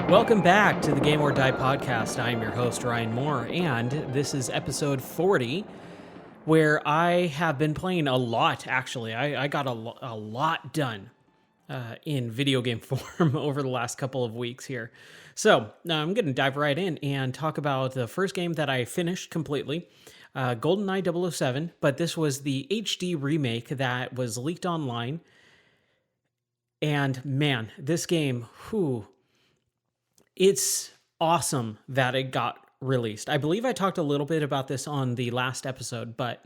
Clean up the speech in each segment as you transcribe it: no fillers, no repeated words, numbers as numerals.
Welcome back to the Game or Die podcast. I am your host, Ryan Moore, and this is episode 40, where I have been playing a lot, actually. I got a lot done in video game form over the last couple of weeks here. So I'm going to dive right in and talk about the first game that I finished completely, Goldeneye 007, but this was the HD remake that was leaked online. And man, this game, it's awesome that it got released. I believe I talked a little bit about this on the last episode, but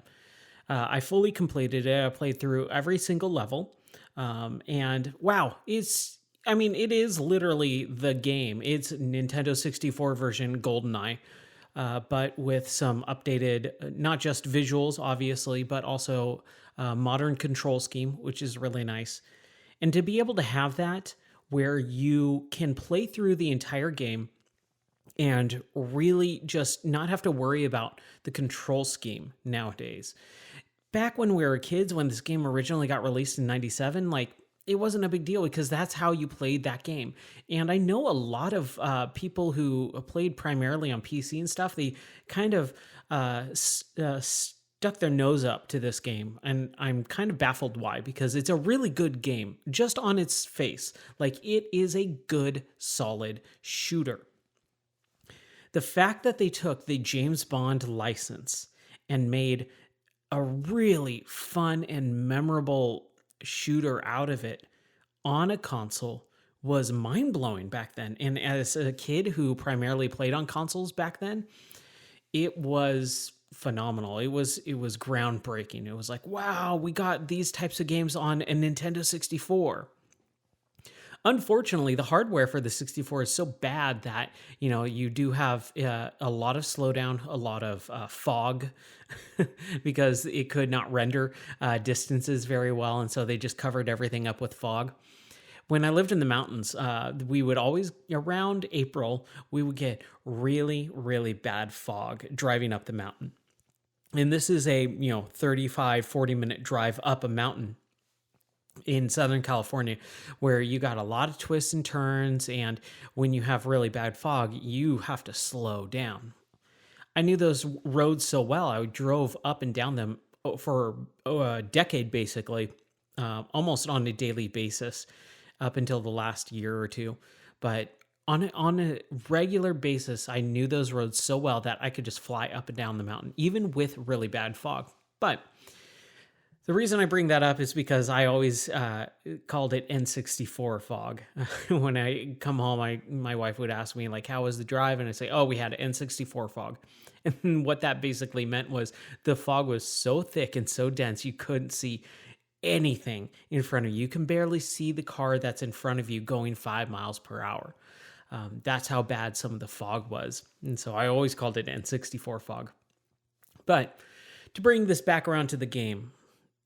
I fully completed it. I played through every single level. And wow, it is literally the game. It's Nintendo 64 version GoldenEye, but with some updated, not just visuals, obviously, but also modern control scheme, which is really nice. And to be able to have that where you can play through the entire game and really just not have to worry about the control scheme nowadays. Back when we were kids, when this game originally got released in 97, it wasn't a big deal because that's how you played that game. And I know a lot of people who played primarily on PC and stuff, they kind of stuck their nose up to this game, and I'm kind of baffled why, because it's a really good game just on its face. It is a good, solid shooter. The fact that they took the James Bond license and made a really fun and memorable shooter out of it on a console was mind-blowing back then. And as a kid who primarily played on consoles back then, it was phenomenal. It was groundbreaking. It was like, wow, we got these types of games on a Nintendo 64. Unfortunately, the hardware for the 64 is so bad that, you do have a lot of slowdown, a lot of fog, because it could not render distances very well, and so they just covered everything up with fog. When I lived in the mountains, we would always, around April, we would get really, really bad fog driving up the mountain. And this is a, 35, 40-minute drive up a mountain in Southern California, where you got a lot of twists and turns, and when you have really bad fog, you have to slow down. I knew those roads so well. I drove up and down them for a decade, basically, almost on a daily basis, up until the last year or two. But on a regular basis, I knew those roads so well that I could just fly up and down the mountain, even with really bad fog. But the reason I bring that up is because I always called it N64 fog. When I come home, my wife would ask me, how was the drive? And I say, oh, we had N64 fog. And what that basically meant was the fog was so thick and so dense, you couldn't see anything in front of you. You can barely see the car that's in front of you going 5 miles per hour. That's how bad some of the fog was. And so I always called it N64 fog. But to bring this back around to the game,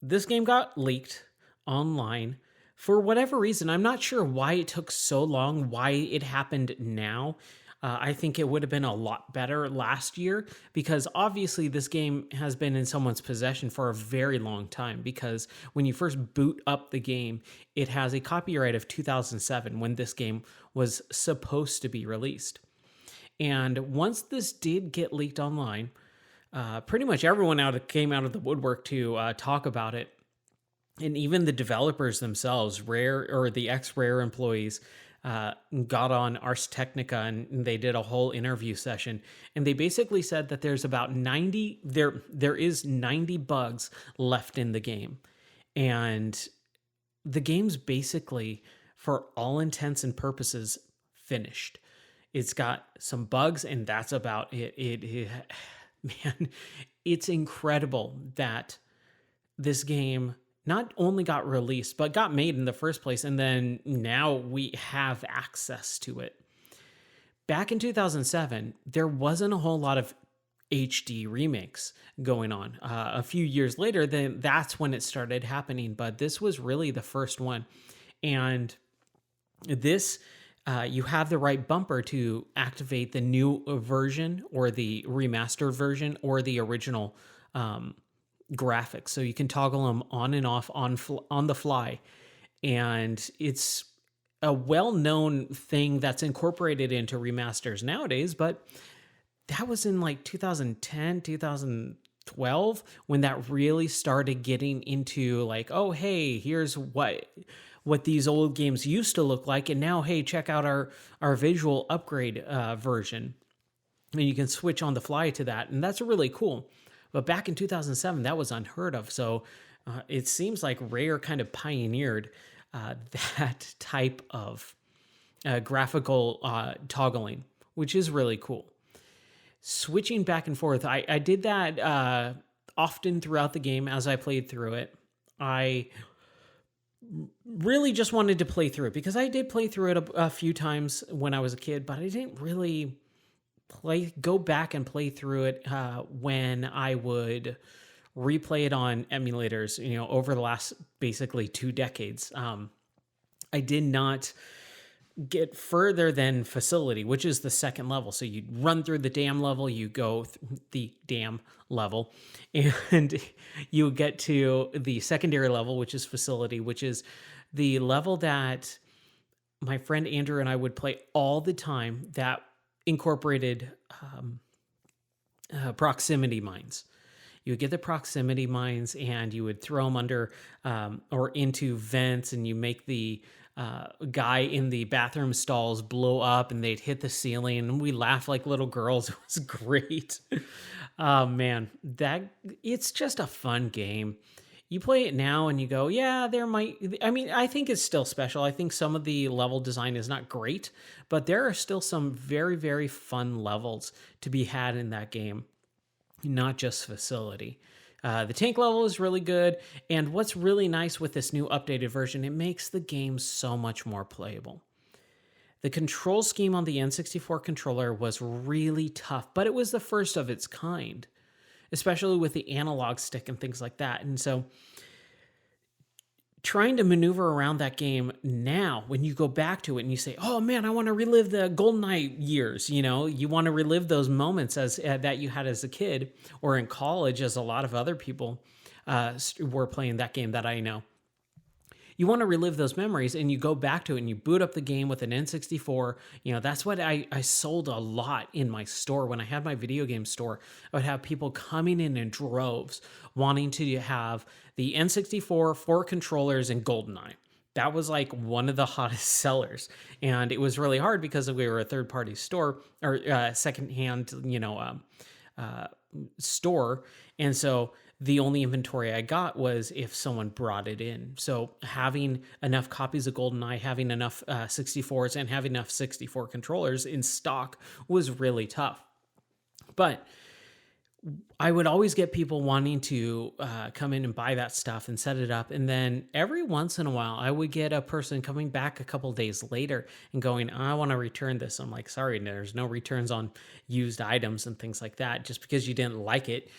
this game got leaked online for whatever reason. I'm not sure why it took so long, why it happened now. I think it would have been a lot better last year, because obviously this game has been in someone's possession for a very long time, because when you first boot up the game, it has a copyright of 2007 when this game was supposed to be released. And once this did get leaked online, pretty much everyone came out of the woodwork to talk about it. And even the developers themselves, the ex-Rare employees, got on Ars Technica, and they did a whole interview session. And they basically said that there's about 90 bugs left in the game. And the game's basically, for all intents and purposes, finished. It's got some bugs, and that's about it. Man, it's incredible that this game not only got released, but got made in the first place, and then now we have access to it. Back in 2007, there wasn't a whole lot of HD remakes going on. A few years later, then that's when it started happening, but this was really the first one. And this, you have the right bumper to activate the new version or the remastered version or the original graphics. So you can toggle them on and off on the fly. And it's a well-known thing that's incorporated into remasters nowadays, but that was in like 2010, 2012 when that really started getting into like, oh, hey, here's what these old games used to look like, and now, hey, check out our visual upgrade version, and you can switch on the fly to that, and that's really cool. But back in 2007, that was unheard of. So it seems like Rare kind of pioneered that type of graphical toggling, which is really cool. Switching back and forth, I did that often throughout the game as I played through it. I really just wanted to play through it because I did play through it a few times when I was a kid, but I didn't really go back and play through it when I would replay it on emulators, over the last basically 2 decades. I did not get further than facility, which is the second level. So you run through the dam level, you go the dam level, and you get to the secondary level, which is facility, which is the level that my friend Andrew and I would play all the time, that incorporated proximity mines. You would get the proximity mines and you would throw them under or into vents, and you make the guy in the bathroom stalls blow up and they'd hit the ceiling, and we laugh like little girls. It was great. Oh man, it's just a fun game. You play it now and you go, yeah, I think it's still special. I think some of the level design is not great, but there are still some very, very fun levels to be had in that game, not just facility. The tank level is really good, and what's really nice with this new updated version, it makes the game so much more playable. The control scheme on the N64 controller was really tough, but it was the first of its kind, especially with the analog stick and things like that. And so trying to maneuver around that game now, when you go back to it and you say, oh man, I want to relive the Goldeneye years, you want to relive those moments as that you had as a kid or in college, as a lot of other people were playing that game that I know. You want to relive those memories, and you go back to it and you boot up the game with an N64. That's what I sold a lot in my store. When I had my video game store, I would have people coming in droves wanting to have the N64, 4 controllers, and Goldeneye. That was like one of the hottest sellers. And it was really hard because we were a third-party store, or secondhand, store. And so the only inventory I got was if someone brought it in. So having enough copies of GoldenEye, having enough 64s, and having enough 64 controllers in stock was really tough. But I would always get people wanting to come in and buy that stuff and set it up. And then every once in a while, I would get a person coming back a couple days later and going, I want to return this. I'm like, sorry, there's no returns on used items and things like that, just because you didn't like it.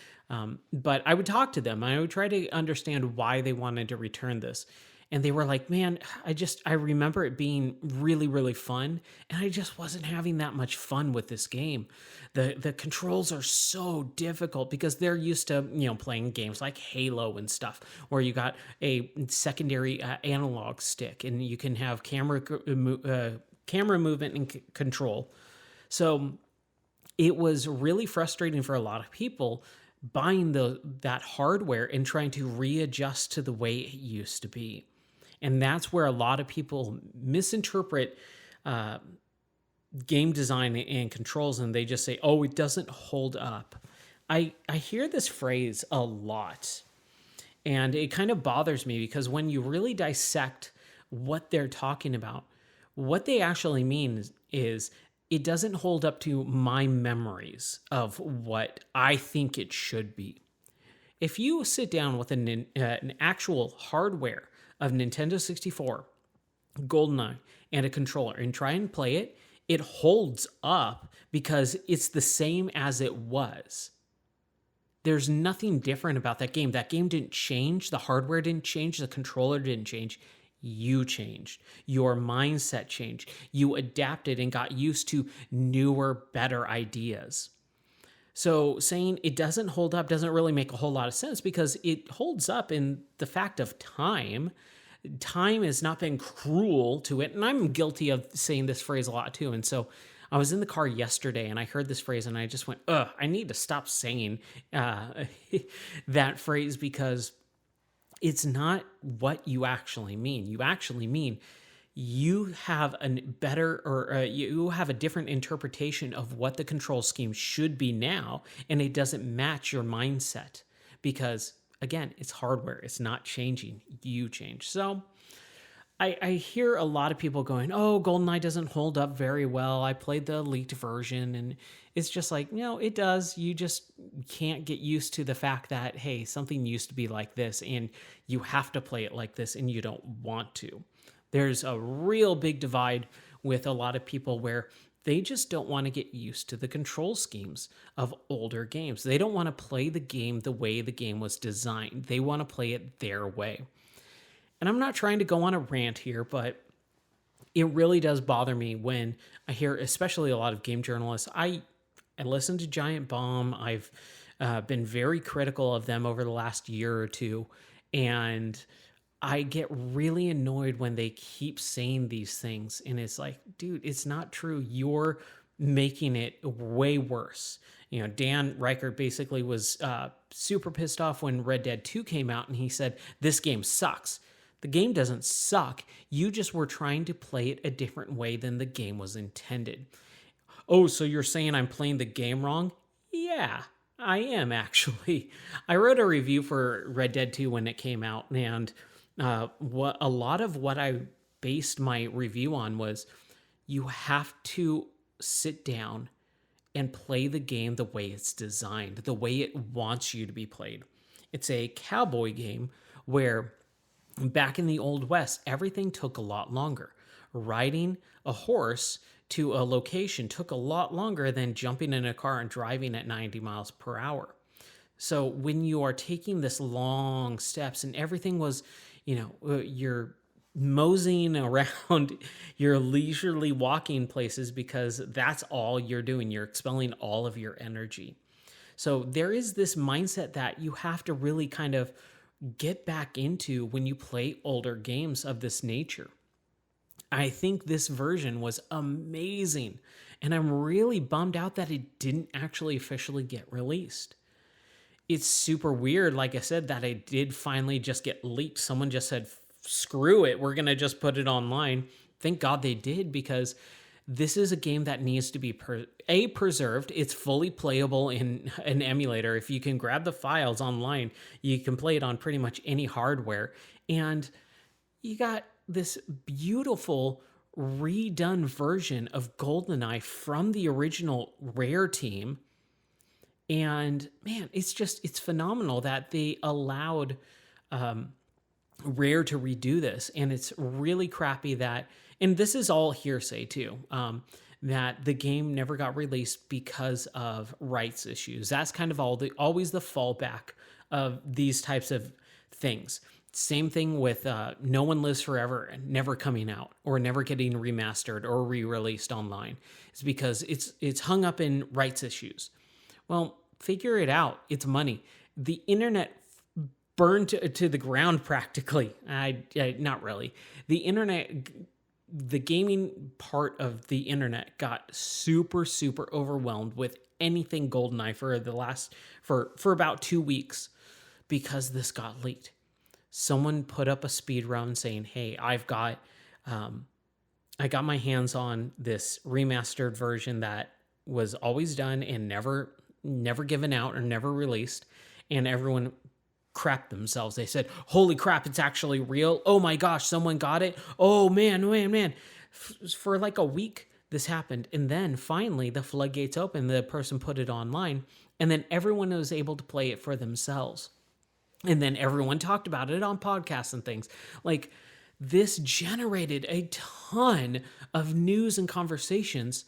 But I would talk to them. I would try to understand why they wanted to return this. And they were like, man, I remember it being really, really fun. And I just wasn't having that much fun with this game. The controls are so difficult because they're used to, playing games like Halo and stuff, where you got a secondary analog stick and you can have camera movement and control. So it was really frustrating for a lot of people buying that hardware and trying to readjust to the way it used to be. And that's where a lot of people misinterpret game design and controls, and they just say, oh, it doesn't hold up. I hear this phrase a lot, and it kind of bothers me because when you really dissect what they're talking about, what they actually mean is it doesn't hold up to my memories of what I think it should be. If you sit down with an actual hardware of Nintendo 64, GoldenEye, and a controller and try and play it, it holds up because it's the same as it was. There's nothing different about that game. That game didn't change. The hardware didn't change. The controller didn't change. You changed. Your mindset changed. You adapted and got used to newer, better ideas. So saying it doesn't hold up doesn't really make a whole lot of sense because it holds up in the fact of time. time has not been cruel to it. And I'm guilty of saying this phrase a lot too. And so I was in the car yesterday and I heard this phrase and I just went, ugh, I need to stop saying that phrase, because it's not what you actually mean. You actually mean you have a better, or you have a different interpretation of what the control scheme should be now, and it doesn't match your mindset because, again, it's hardware. It's not changing. You change. So I hear a lot of people going, oh, GoldenEye doesn't hold up very well. I played the leaked version, and it's just like, it does. You just can't get used to the fact that, hey, something used to be like this, and you have to play it like this, and you don't want to. There's a real big divide with a lot of people where they just don't want to get used to the control schemes of older games. They don't want to play the game the way the game was designed. They want to play it their way. And I'm not trying to go on a rant here, but it really does bother me when I hear, especially a lot of game journalists. I listen to Giant Bomb. I've been very critical of them over the last year or two, and I get really annoyed when they keep saying these things. And it's like, dude, it's not true. You're making it way worse. Dan Reichert basically was super pissed off when Red Dead 2 came out, and he said, this game sucks. The game doesn't suck. You just were trying to play it a different way than the game was intended. Oh, so you're saying I'm playing the game wrong? Yeah, I am actually. I wrote a review for Red Dead 2 when it came out, and what a lot of what I based my review on was you have to sit down and play the game the way it's designed, the way it wants you to be played. It's a cowboy game where back in the Old West, everything took a lot longer. Riding a horse to a location took a lot longer than jumping in a car and driving at 90 miles per hour. So when you are taking this long steps and everything was, you're moseying around, you're leisurely walking places because that's all you're doing. You're expelling all of your energy. So there is this mindset that you have to really kind of get back into when you play older games of this nature. I think this version was amazing, and I'm really bummed out that it didn't actually officially get released. It's super weird, like I said, that it did finally just get leaked. Someone just said, screw it, we're going to just put it online. Thank God they did, because this is a game that needs to be preserved. It's fully playable in an emulator. If you can grab the files online, you can play it on pretty much any hardware. And you got this beautiful redone version of GoldenEye from the original Rare team. And man, it's phenomenal that they allowed Rare to redo this. And it's really crappy that, and this is all hearsay too, that the game never got released because of rights issues. That's kind of always the fallback of these types of things. Same thing with No One Lives Forever and never coming out or never getting remastered or re-released online. It's because it's hung up in rights issues. Well, figure it out. It's money. The internet burned to the ground practically. Not really. The internet, the gaming part of the internet got super, super overwhelmed with anything GoldenEye for about 2 weeks because this got leaked. Someone put up a speed run saying, hey, I got my hands on this remastered version that was always done and never given out or never released. And everyone crapped themselves. They said, holy crap, it's actually real. Oh my gosh, someone got it. Oh man. For like a week, this happened. And then finally the floodgates opened. The person put it online, and then everyone was able to play it for themselves. And then everyone talked about it on podcasts and things. Like, this generated a ton of news and conversations,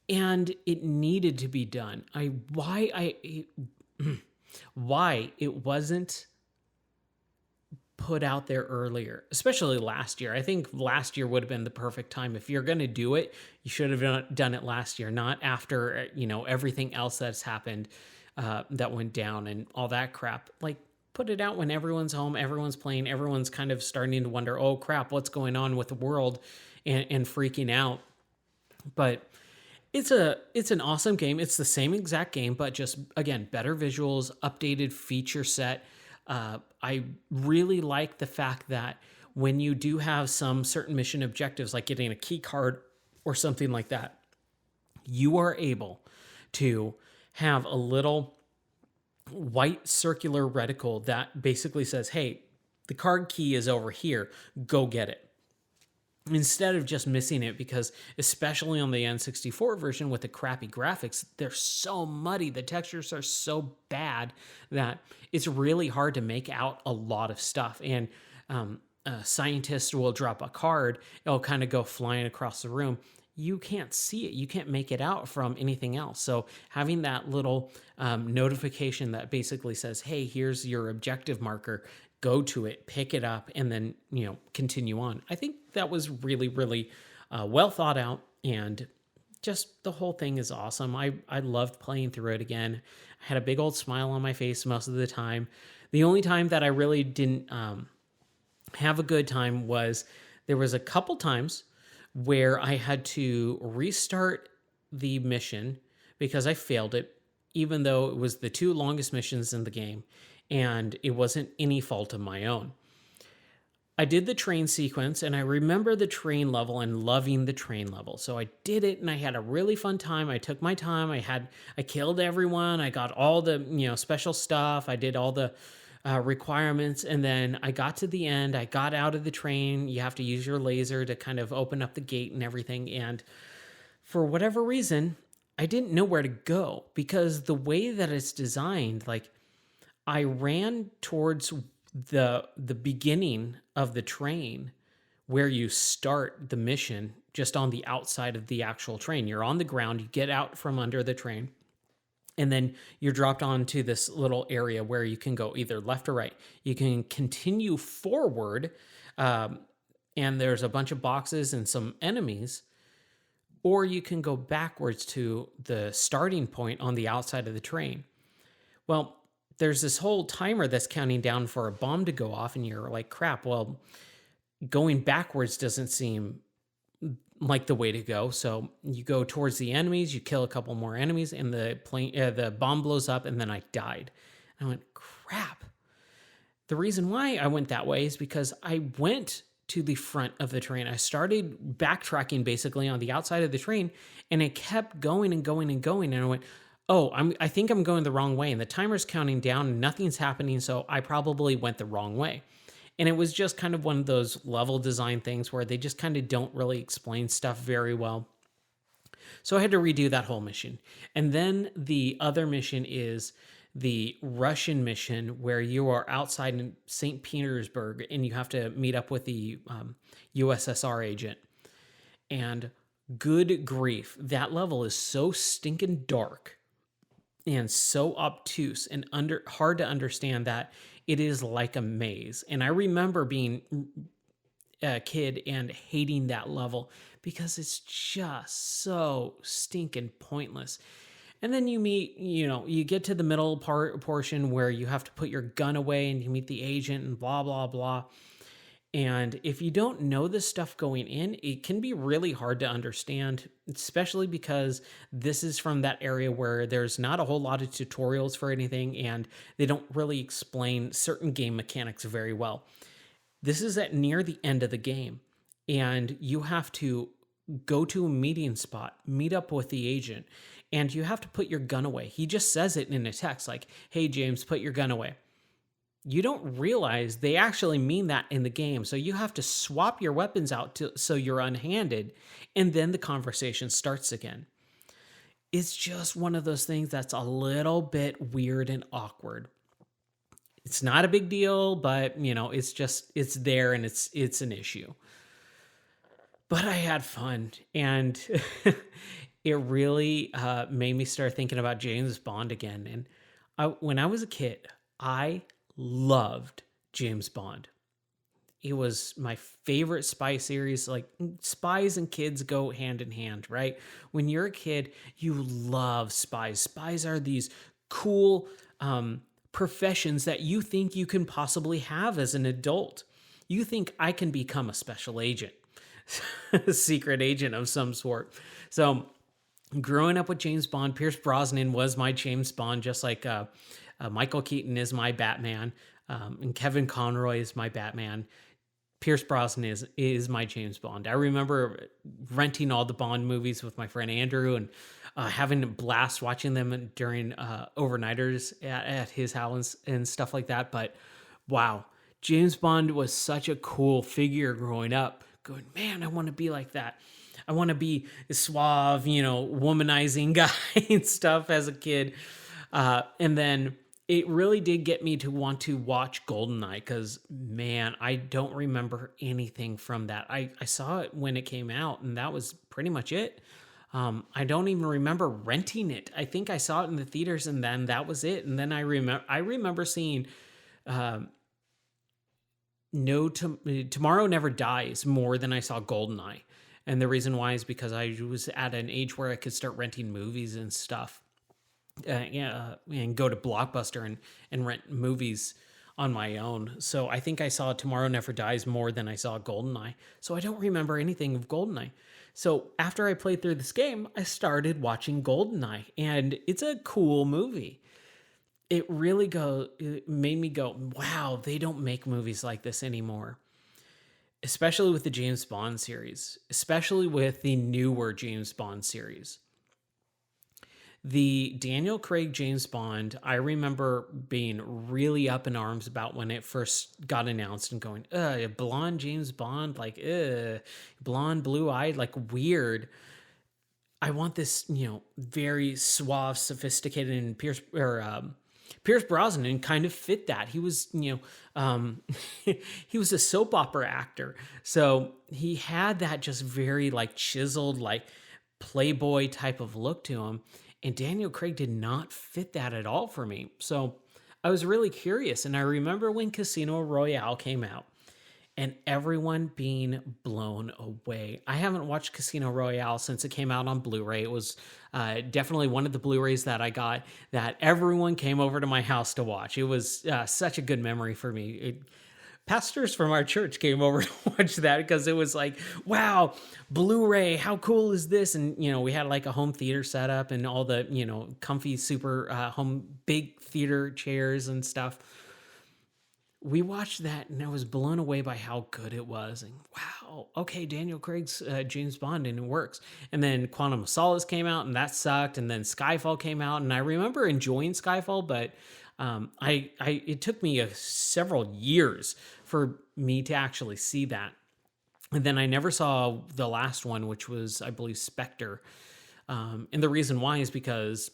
and it needed to be done. Why it wasn't put out there earlier, especially last year. I think last year would have been the perfect time. If you're going to do it, you should have done it last year, not after, everything else that's happened that went down and all that crap. Like, put it out when everyone's home, everyone's playing, everyone's kind of starting to wonder, oh crap, what's going on with the world, and freaking out. But it's an awesome game. It's the same exact game, but just again, better visuals, updated feature set. I really like the fact that when you do have some certain mission objectives, like getting a key card or something like that, you are able to have a little white circular reticle that basically says, hey, the card key is over here, go get it. Instead of just missing it, because especially on the N64 version with the crappy graphics, they're so muddy, the textures are so bad that it's really hard to make out a lot of stuff. And a scientist will drop a card, it'll kind of go flying across the room. You can't see it, you can't make it out from anything else. So having that little notification that basically says, hey, here's your objective marker, go to it, pick it up, and then, continue on. I think that was really, really well thought out, and just the whole thing is awesome. I loved playing through it again. I had a big old smile on my face most of the time. The only time that I really didn't have a good time was there was a couple times where I had to restart the mission because I failed it, even though it was the two longest missions in the game, and it wasn't any fault of my own. I did the train sequence, and I remember the train level and loving the train level. So I did it, and I had a really fun time. I took my time. I killed everyone. I got all the special stuff. I did all the requirements, and then I got to the end. I got out of the train. You have to use your laser to kind of open up the gate and everything. And for whatever reason, I didn't know where to go, because the way that it's designed, like, I ran towards the beginning of the train where you start the mission, just on the outside of the actual train. You're on the ground, you get out from under the train, and then you're dropped onto this little area where you can go either left or right. You can continue forward, and there's a bunch of boxes and some enemies, or you can go backwards to the starting point on the outside of the train. Well, there's this whole timer that's counting down for a bomb to go off, and you're like, crap, well, going backwards doesn't seem like the way to go. So you go towards the enemies, you kill a couple more enemies, and the bomb blows up, and then I died. I went, crap. The reason why I went that way is because I went to the front of the train. I started backtracking basically on the outside of the train, and it kept going and going and going, and I went, oh, I think I'm going the wrong way, and the timer's counting down and nothing's happening, so I probably went the wrong way. And it was just kind of one of those level design things where they just kind of don't really explain stuff very well. So I had to redo that whole mission. And then the other mission is the Russian mission, where you are outside in St. Petersburg and you have to meet up with the USSR agent. And good grief, that level is so stinking dark and so obtuse and hard to understand that it is like a maze. And I remember being a kid and hating that level because it's just so stinking pointless. And then you get to the middle portion where you have to put your gun away and you meet the agent and blah, blah, blah. And if you don't know this stuff going in, it can be really hard to understand, especially because this is from that area where there's not a whole lot of tutorials for anything, and they don't really explain certain game mechanics very well. This is at near the end of the game, and you have to go to a meeting spot, meet up with the agent, and you have to put your gun away. He just says it in a text like, hey, James, put your gun away. You don't realize they actually mean that in the game. So you have to swap your weapons out so you're unhanded, and then the conversation starts again. It's just one of those things that's a little bit weird and awkward. It's not a big deal, but it's there, and it's an issue. But I had fun, and it really made me start thinking about James Bond again. And when I was a kid, I loved James Bond. It was my favorite spy series. Like, spies and kids go hand in hand, right? When you're a kid, you love spies. Spies are these cool professions that you think you can possibly have as an adult. You think I can become a special agent, a secret agent of some sort. So growing up with James Bond, Pierce Brosnan was my James Bond, just like Michael Keaton is my Batman, and Kevin Conroy is my Batman. Pierce Brosnan is my James Bond. I remember renting all the Bond movies with my friend Andrew and having a blast watching them during overnighters at his house and stuff like that. But wow, James Bond was such a cool figure growing up. Going, man, I want to be like that. I want to be a suave, womanizing guy and stuff as a kid. And then it really did get me to want to watch Goldeneye because, man, I don't remember anything from that. I saw it when it came out, and that was pretty much it. I don't even remember renting it. I think I saw it in the theaters, and then that was it. And then I remember seeing Tomorrow Never Dies more than I saw Goldeneye. And the reason why is because I was at an age where I could start renting movies and stuff. And go to Blockbuster and rent movies on my own. So I think I saw Tomorrow Never Dies more than I saw Goldeneye. So I don't remember anything of Goldeneye. So after I played through this game, I started watching Goldeneye, and it's a cool movie. It made me go, wow, they don't make movies like this anymore. Especially with the James Bond series, especially with the newer James Bond series. The Daniel Craig James Bond, I remember being really up in arms about when it first got announced and going, a blonde James Bond, like, blonde, blue-eyed, like weird. I want this, very suave, sophisticated, and Pierce Brosnan kind of fit that. He was, he was a soap opera actor. So he had that just very like chiseled, like playboy type of look to him. And Daniel Craig did not fit that at all for me. So I was really curious. And I remember when Casino Royale came out and everyone being blown away. I haven't watched Casino Royale since it came out on Blu-ray. It was definitely one of the Blu-rays that I got that everyone came over to my house to watch. It was such a good memory for me. Pastors from our church came over to watch that because it was like, wow, Blu-ray, how cool is this? And, we had like a home theater set up and all the, comfy, super home, big theater chairs and stuff. We watched that and I was blown away by how good it was. And wow, okay, Daniel Craig's James Bond and it works. And then Quantum of Solace came out and that sucked. And then Skyfall came out and I remember enjoying Skyfall, but it took me several years for me to actually see that. And then I never saw the last one, which was, I believe, Spectre. And the reason why is because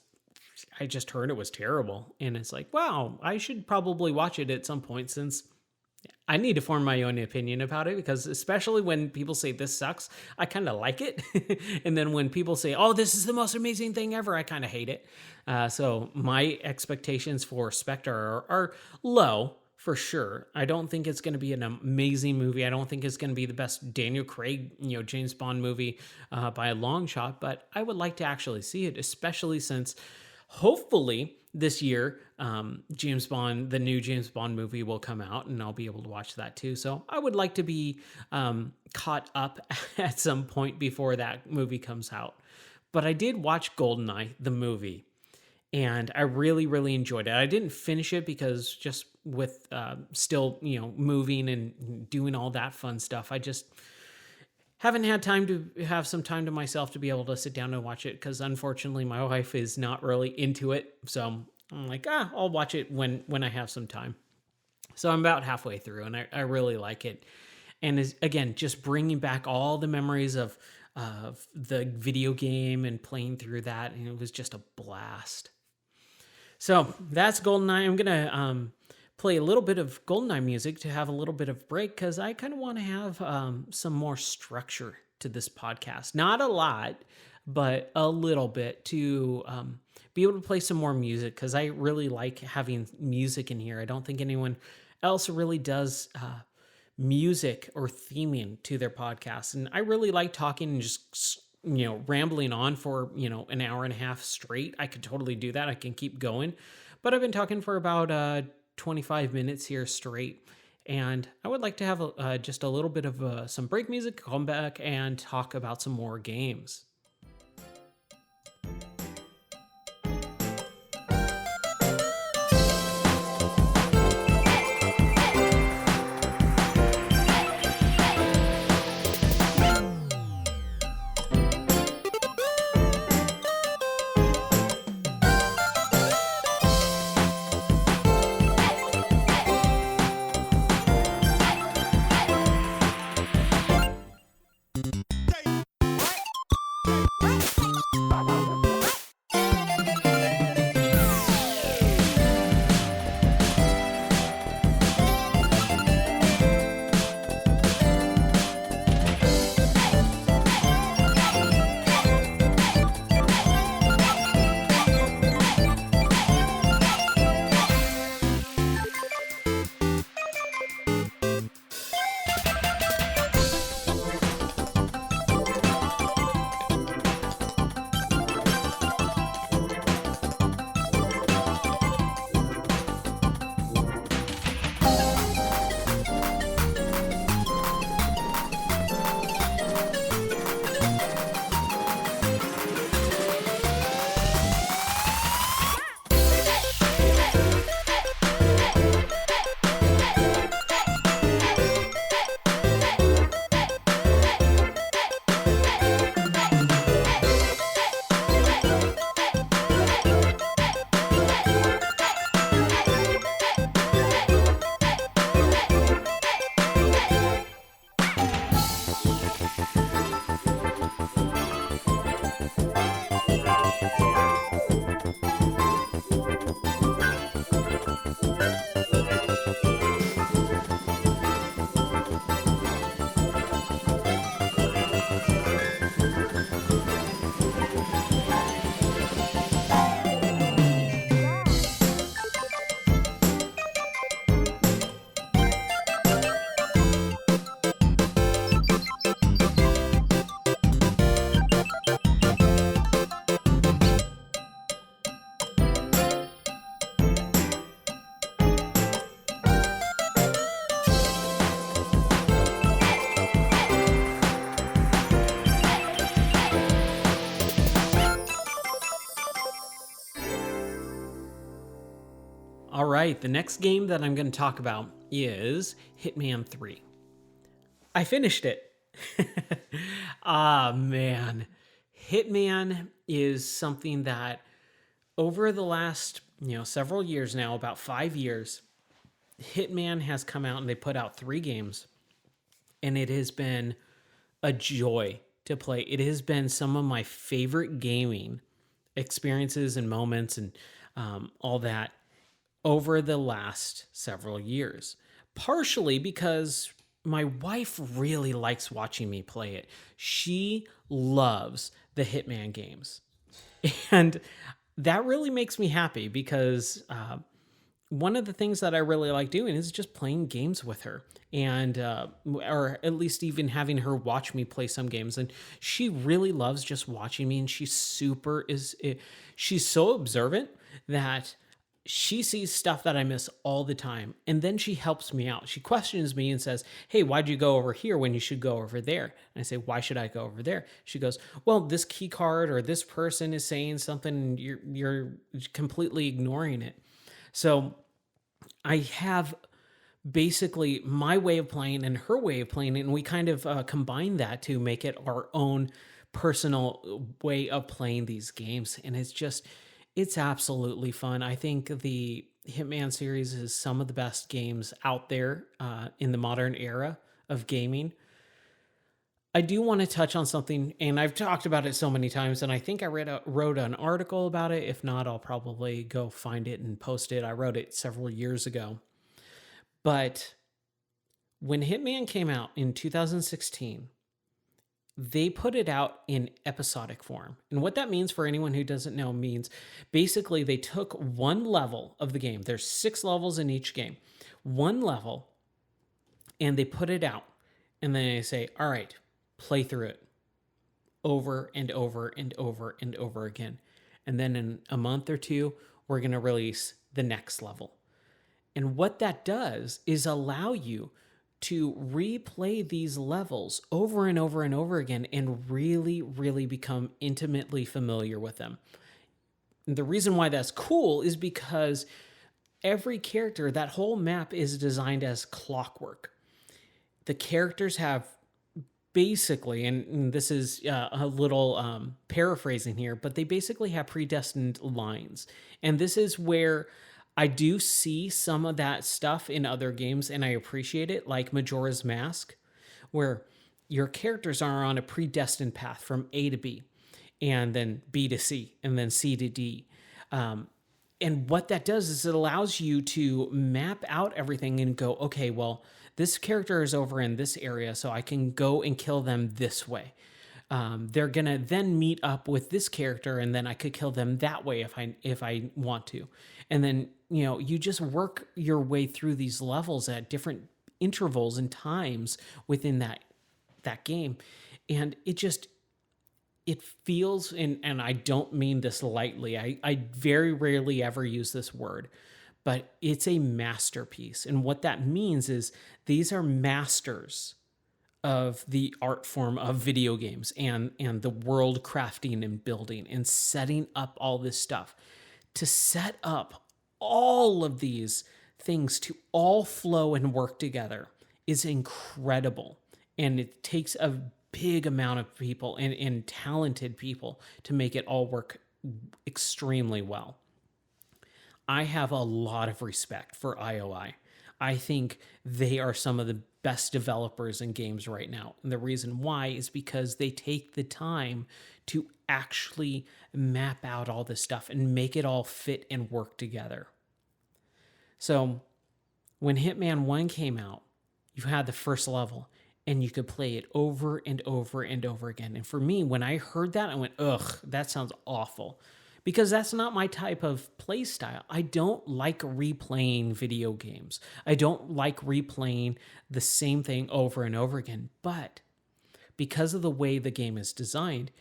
I just heard it was terrible. And it's like, wow, I should probably watch it at some point since I need to form my own opinion about it, because especially when people say this sucks, I kind of like it. And then when people say, oh, this is the most amazing thing ever, I kind of hate it. So my expectations for Spectre are low for sure. I don't think it's going to be an amazing movie. I don't think it's going to be the best Daniel Craig, James Bond movie by a long shot, but I would like to actually see it, especially since hopefully this year, the new James Bond movie will come out and I'll be able to watch that too. So I would like to be caught up at some point before that movie comes out. But I did watch Goldeneye, the movie, and I really, really enjoyed it. I didn't finish it because just with still, moving and doing all that fun stuff, I just haven't had time to have some time to myself to be able to sit down and watch it because unfortunately my wife is not really into it. So I'm like, I'll watch it when I have some time. So I'm about halfway through and I really like it. And again, just bringing back all the memories of the video game and playing through that. And it was just a blast. So that's Goldeneye. I'm going to play a little bit of Goldeneye music to have a little bit of break because I kind of want to have some more structure to this podcast. Not a lot, but a little bit to be able to play some more music because I really like having music in here. I don't think anyone else really does music or theming to their podcast. And I really like talking and just rambling on for an hour and a half straight. I could totally do that. I can keep going. but I've been talking for about 25 minutes here straight. And I would like to have just a little bit of some break music, come back and talk about some more games. All right, the next game that I'm going to talk about is Hitman 3. I finished it. Ah, man. Hitman is something that over the last, several years now, about 5 years, Hitman has come out and they put out 3 games, and it has been a joy to play. It has been some of my favorite gaming experiences and moments and all that over the last several years. Partially because my wife really likes watching me play it. She loves the Hitman games. And that really makes me happy because one of the things that I really like doing is just playing games with her, and or at least even having her watch me play some games. And she really loves just watching me, and she's so observant that she sees stuff that I miss all the time, and then she helps me out. She questions me and says, "Hey, why'd you go over here when you should go over there?" And I say, "Why should I go over there?" She goes, "Well, this key card or this person is saying something, and you're completely ignoring it." So I have basically my way of playing and her way of playing, and we kind of combine that to make it our own personal way of playing these games. And it's absolutely fun. I think the Hitman series is some of the best games out there in the modern era of gaming. I do want to touch on something, and I've talked about it so many times, and I think I wrote an article about it. If not, I'll probably go find it and post it. I wrote it several years ago. But when Hitman came out in 2016, they put it out in episodic form. And what that means, for anyone who doesn't know, means basically they took one level of the game. There's 6 levels in each game. One level, and they put it out. And then they say, all right, play through it over and over and over and over again. And then in a month or two, we're going to release the next level. And what that does is allow you to replay these levels over and over and over again and really, really become intimately familiar with them. And the reason why that's cool is because every character, that whole map is designed as clockwork. The characters have basically, and this is a little paraphrasing here, but they basically have predestined lines. And this is where I do see some of that stuff in other games, and I appreciate it, like Majora's Mask, where your characters are on a predestined path from A to B, and then B to C, and then C to D. And what that does is it allows you to map out everything and go, okay, well, this character is over in this area, so I can go and kill them this way. They're gonna then meet up with this character, and then I could kill them that way if I want to. And then you just work your way through these levels at different intervals and times within that game, and it feels, and I don't mean this lightly. I very rarely ever use this word, but it's a masterpiece. And what that means is these are masters of the art form of video games and the world crafting and building and setting up all this stuff. To set up all of these things to all flow and work together is incredible. And it takes a big amount of people and talented people to make it all work extremely well. I have a lot of respect for IOI. I think they are some of the best developers in games right now. And the reason why is because they take the time to actually map out all this stuff and make it all fit and work together. So when Hitman 1 came out, you had the first level and you could play it over and over and over again. And for me, when I heard that, I went, ugh, that sounds awful. Because that's not my type of play style. I don't like replaying video games. I don't like replaying the same thing over and over again. But because of the way the game is designed,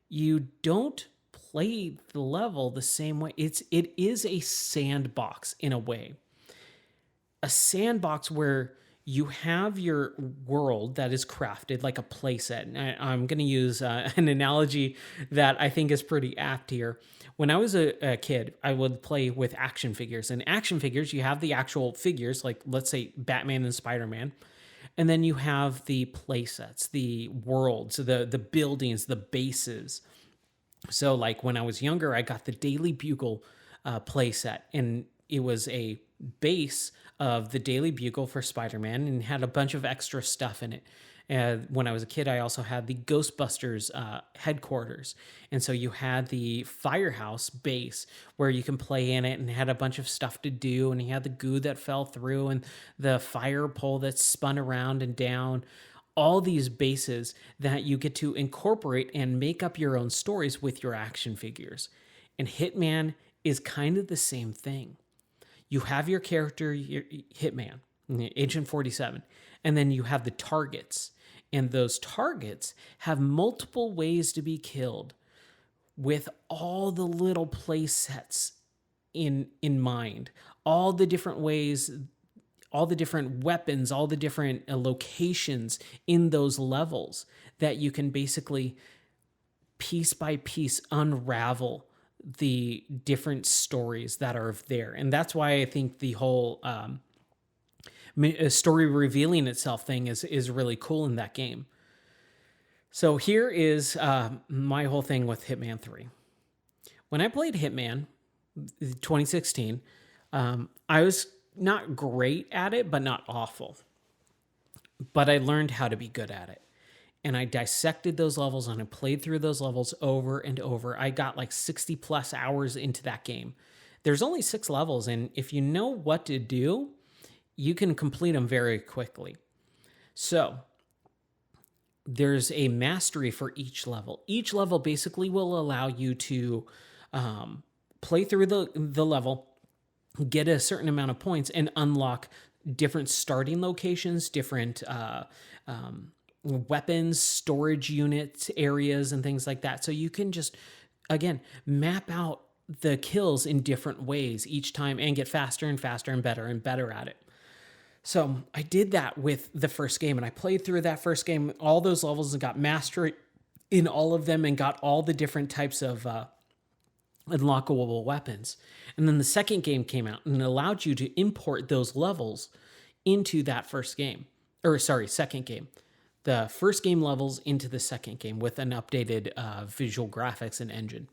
you don't play the level the same way. It is a sandbox in a way. A sandbox where you have your world that is crafted like a playset. And I'm going to use an analogy that I think is pretty apt here. When I was a kid, I would play with action figures. And action figures, you have the actual figures, like let's say Batman and Spider-Man. And then you have the playsets, the worlds, the buildings, the bases. So like when I was younger, I got the Daily Bugle playset. And it was a base of the Daily Bugle for Spider-Man and had a bunch of extra stuff in it. And when I was a kid, I also had the Ghostbusters headquarters. And so you had the Firehouse base where you can play in it and had a bunch of stuff to do. And you had the goo that fell through and the fire pole that spun around and down. All these bases that you get to incorporate and make up your own stories with your action figures. And Hitman is kind of the same thing. You have your character, your Hitman, Agent 47, and then you have the targets. And those targets have multiple ways to be killed with all the little play sets in mind. All the different ways, all the different weapons, all the different locations in those levels that you can basically piece by piece unravel the different stories that are there. And that's why I think the whole story revealing itself thing is really cool in that game. So here is my whole thing with Hitman 3. When I played Hitman 2016, I was not great at it, but not awful. But I learned how to be good at it. And I dissected those levels and I played through those levels over and over. I got like 60 plus hours into that game. There's only 6 levels, and if you know what to do, you can complete them very quickly. So there's a mastery for each level. Each level basically will allow you to play through the level, get a certain amount of points, and unlock different starting locations, different weapons, storage units, areas, and things like that. So you can just, again, map out the kills in different ways each time and get faster and faster and better at it. So I did that with the first game, and I played through that first game, all those levels, and got mastery in all of them and got all the different types of unlockable weapons. And then the second game came out and it allowed you to import those levels into that first game. Or sorry, second game. The first game levels into the second game with an updated visual graphics and engine.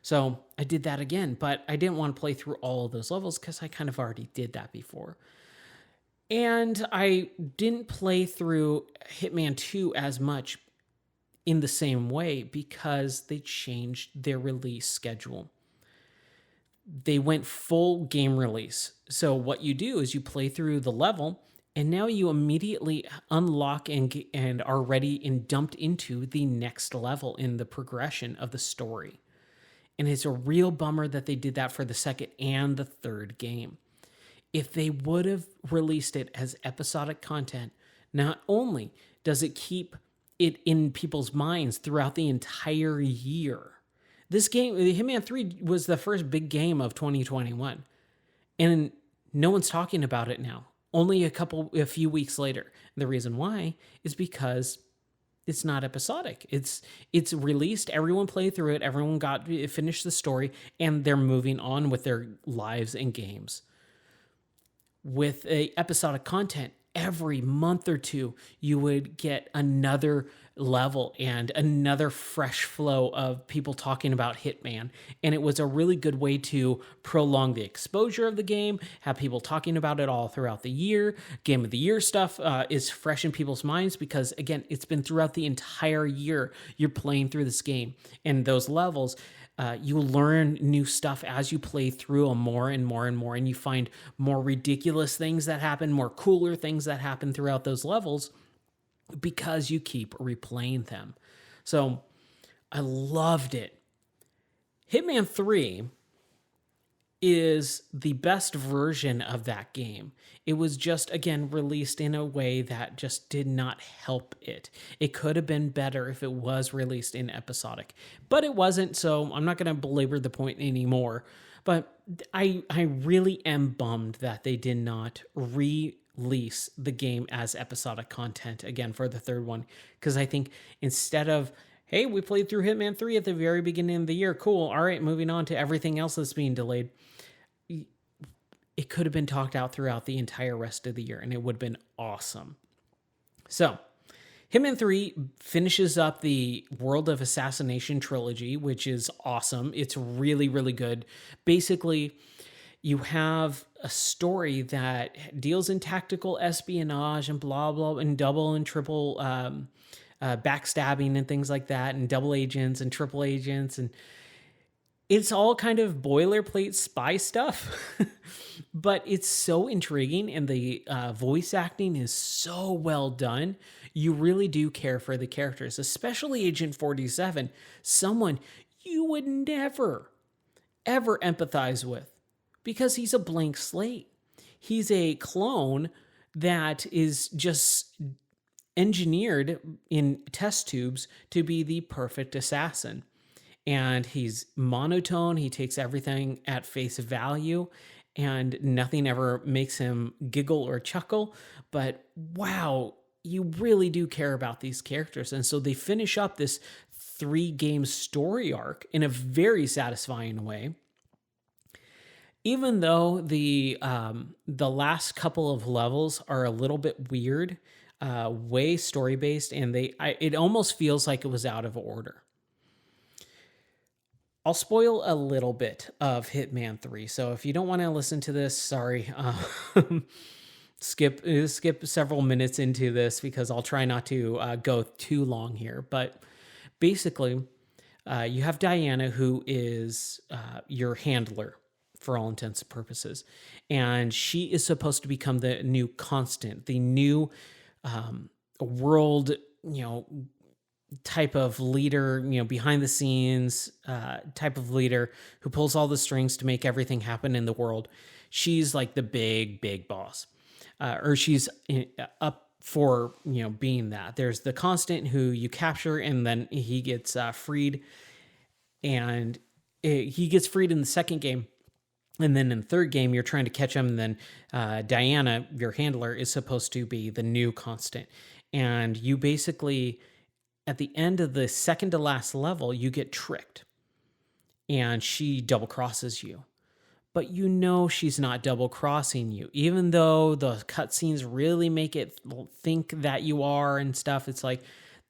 So I did that again, but I didn't want to play through all of those levels because I kind of already did that before. And I didn't play through Hitman 2 as much in the same way because they changed their release schedule. They went full game release. So what you do is you play through the level, and now you immediately unlock and are ready and dumped into the next level in the progression of the story. And it's a real bummer that they did that for the second and the third game. If they would have released it as episodic content, not only does it keep it in people's minds throughout the entire year. This game, Hitman 3, was the first big game of 2021. And no one's talking about it now. Only a few weeks later. The reason why is because it's not episodic. It's released, everyone played through it, everyone finished the story, and they're moving on with their lives and games. With episodic content, every month or two, you would get another level and another fresh flow of people talking about Hitman. And it was a really good way to prolong the exposure of the game, have people talking about it all throughout the year. Game of the Year stuff is fresh in people's minds because, again, it's been throughout the entire year you're playing through this game. And those levels, you learn new stuff as you play through them more and more and more, and you find more ridiculous things that happen, more cooler things that happen throughout those levels because you keep replaying them. So I loved it. Hitman 3 is the best version of that game. It was just, again, released in a way that just did not help it. It could have been better if it was released in episodic, but it wasn't, so I'm not going to belabor the point anymore. But I really am bummed that they did not release the game as episodic content again for the third one, because I think instead of, hey, we played through Hitman 3 at the very beginning of the year, cool, all right, moving on to everything else that's being delayed, it could have been talked out throughout the entire rest of the year, and it would have been awesome. So, Hitman 3 finishes up the World of Assassination trilogy, which is awesome. It's really, really good. Basically, you have a story that deals in tactical espionage and blah, blah, and double and triple backstabbing and things like that, and double agents and triple agents, and it's all kind of boilerplate spy stuff, but it's so intriguing, and the voice acting is so well done. You really do care for the characters, especially Agent 47, someone you would never, ever empathize with because he's a blank slate. He's a clone that is just engineered in test tubes to be the perfect assassin. And he's monotone. He takes everything at face value, and nothing ever makes him giggle or chuckle. But wow, you really do care about these characters. And so they finish up this 3-game story arc in a very satisfying way. Even though the last couple of levels are a little bit weird, way story based, and it almost feels like it was out of order. I'll spoil a little bit of Hitman 3. So if you don't want to listen to this, sorry, skip several minutes into this because I'll try not to go too long here. But basically, you have Diana, who is your handler for all intents and purposes. And she is supposed to become the new constant, the new world, type of leader, behind the scenes type of leader who pulls all the strings to make everything happen in the world. She's like the big boss, or she's up for, being that. There's the constant who you capture and then he gets freed. And he gets freed in the second game. And then in the third game, you're trying to catch him. And then Diana, your handler, is supposed to be the new constant. And you basically, at the end of the second to last level, you get tricked. And she double crosses you. But you know she's not double crossing you. Even though the cutscenes really make it think that you are and stuff, it's like,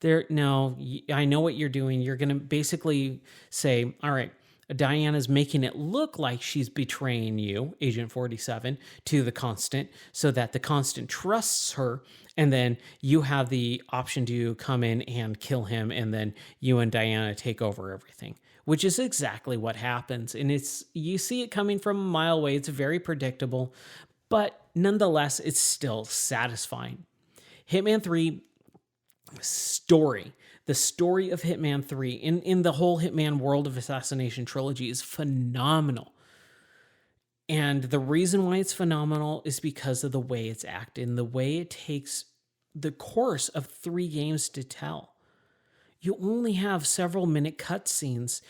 no, I know what you're doing. You're going to basically say, all right, Diana's making it look like she's betraying you, Agent 47, to the Constant, so that the Constant trusts her, and then you have the option to come in and kill him, and then you and Diana take over everything, which is exactly what happens. And you see it coming from a mile away. It's very predictable, but nonetheless, it's still satisfying. Hitman 3 story. The story of Hitman 3 in the whole Hitman World of Assassination trilogy is phenomenal. And the reason why it's phenomenal is because of the way it's acted and the way it takes the course of 3 games to tell. You only have several minute cutscenes,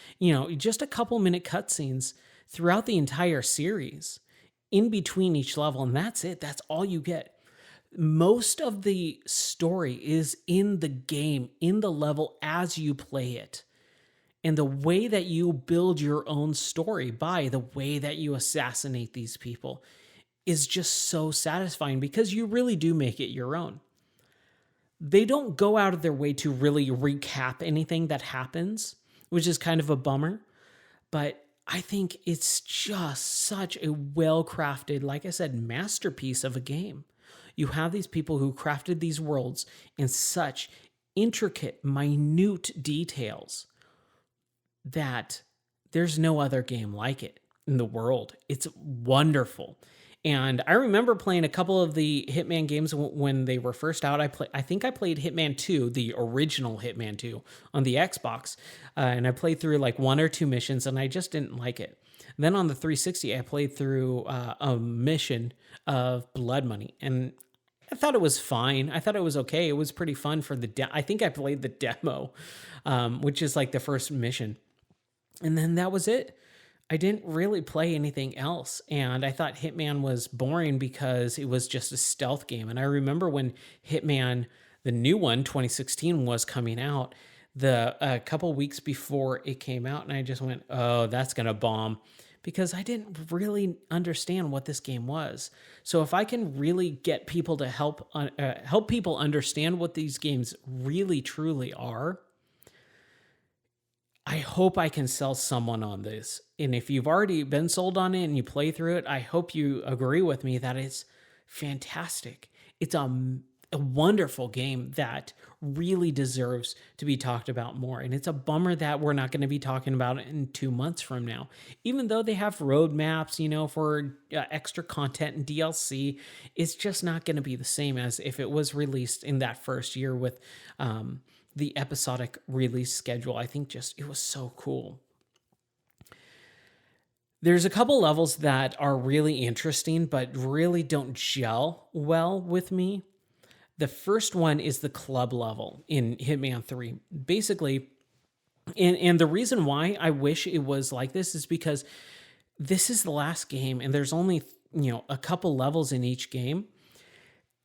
just a couple minute cutscenes throughout the entire series in between each level, and that's it. That's all you get. Most of the story is in the game, in the level as you play it. And the way that you build your own story by the way that you assassinate these people is just so satisfying because you really do make it your own. They don't go out of their way to really recap anything that happens, which is kind of a bummer. But I think it's just such a well-crafted, like I said, masterpiece of a game. You have these people who crafted these worlds in such intricate, minute details that there's no other game like it in the world. It's wonderful. And I remember playing a couple of the Hitman games when they were first out. I think I played Hitman 2, the original Hitman 2, on the Xbox. And I played through like 1 or 2 missions, and I just didn't like it. Then on the 360, I played through a mission of Blood Money, and I thought it was fine. I thought it was okay. It was pretty fun for I think I played the demo, which is like the first mission. And then that was it. I didn't really play anything else. And I thought Hitman was boring because it was just a stealth game. And I remember when Hitman, the new one, 2016, was coming out, a couple weeks before it came out, and I just went, oh, that's going to bomb, because I didn't really understand what this game was. So if I can really get people to help people understand what these games really truly are, I hope I can sell someone on this. And if you've already been sold on it and you play through it, I hope you agree with me that it's fantastic. It's a wonderful game that really deserves to be talked about more. And it's a bummer that we're not going to be talking about it in 2 months from now. Even though they have roadmaps, for extra content and DLC, it's just not going to be the same as if it was released in that first year with the episodic release schedule. I think it was so cool. There's a couple levels that are really interesting, but really don't gel well with me. The first one is the club level in Hitman 3. Basically, and the reason why I wish it was like this is because this is the last game, and there's only, a couple levels in each game.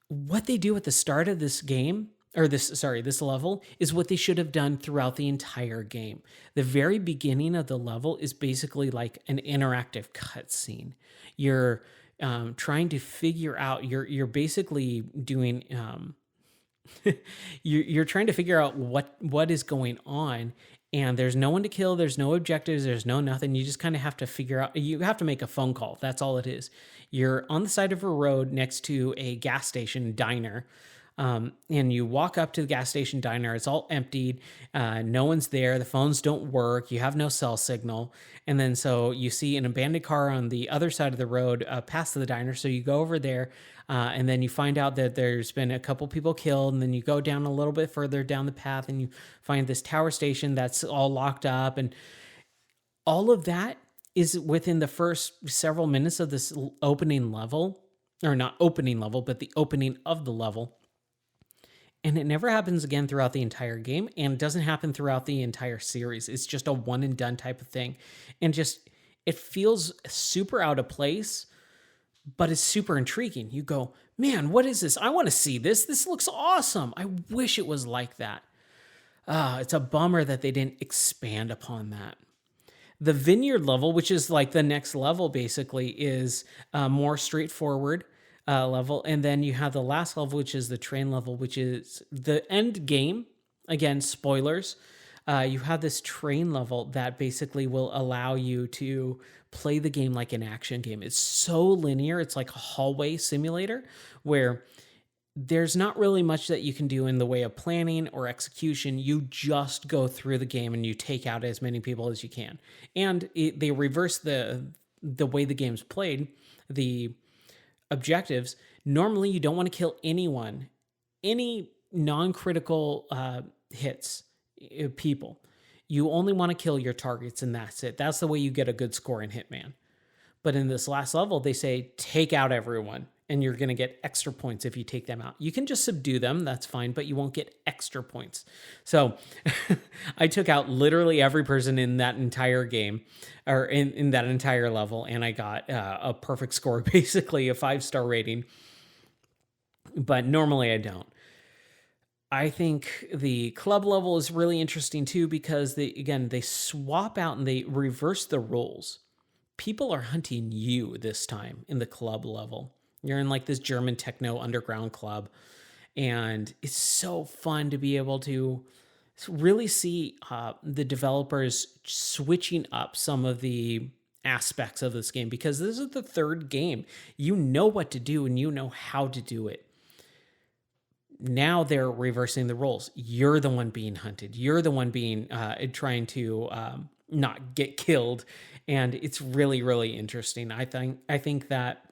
What they do at the start of this game, this level, is what they should have done throughout the entire game. The very beginning of the level is basically like an interactive cutscene. You're trying to figure out, you're basically doing, you're trying to figure out what is going on, and there's no one to kill, there's no objectives, there's no nothing. You just kind of have to figure out, you have to make a phone call. That's all it is. You're on the side of a road next to a gas station diner. And you walk up to the gas station diner. It's all emptied. No one's there. The phones don't work. You have no cell signal. And then so you see an abandoned car on the other side of the road past the diner. So you go over there, and then you find out that there's been a couple people killed. And then you go down a little bit further down the path, and you find this tower station that's all locked up. And all of that is within the first several minutes of this opening level. Or not opening level, but the opening of the level. And it never happens again throughout the entire game, and it doesn't happen throughout the entire series. It's just a one and done type of thing. And just, it feels super out of place, but it's super intriguing. You go, man, what is this? I want to see this. This looks awesome. I wish it was like that. It's a bummer that they didn't expand upon that. The vineyard level, which is like the next level, basically, is more straightforward level. And then you have the last level, which is the train level, which is the end game. Again, spoilers. You have this train level that basically will allow you to play the game like an action game. It's so linear. It's like a hallway simulator where there's not really much that you can do in the way of planning or execution. You just go through the game and you take out as many people as you can. And they reverse the way the game's played, the objectives. Normally, you don't want to kill anyone, any non-critical hits, people. You only want to kill your targets, and that's it. That's the way you get a good score in Hitman. But in this last level, they say take out everyone, and you're going to get extra points if you take them out. You can just subdue them, that's fine, but you won't get extra points. So I took out literally every person in that entire game, or in that entire level, and I got a perfect score, basically a 5-star rating. But normally I don't. I think the club level is really interesting too, because they swap out and they reverse the roles. People are hunting you this time in the club level. You're in like this German techno underground club, and it's so fun to be able to really see the developers switching up some of the aspects of this game, because this is the third game. You know what to do and you know how to do it. Now they're reversing the roles. You're the one being hunted. You're the one being trying to not get killed, and it's really, really interesting. I think that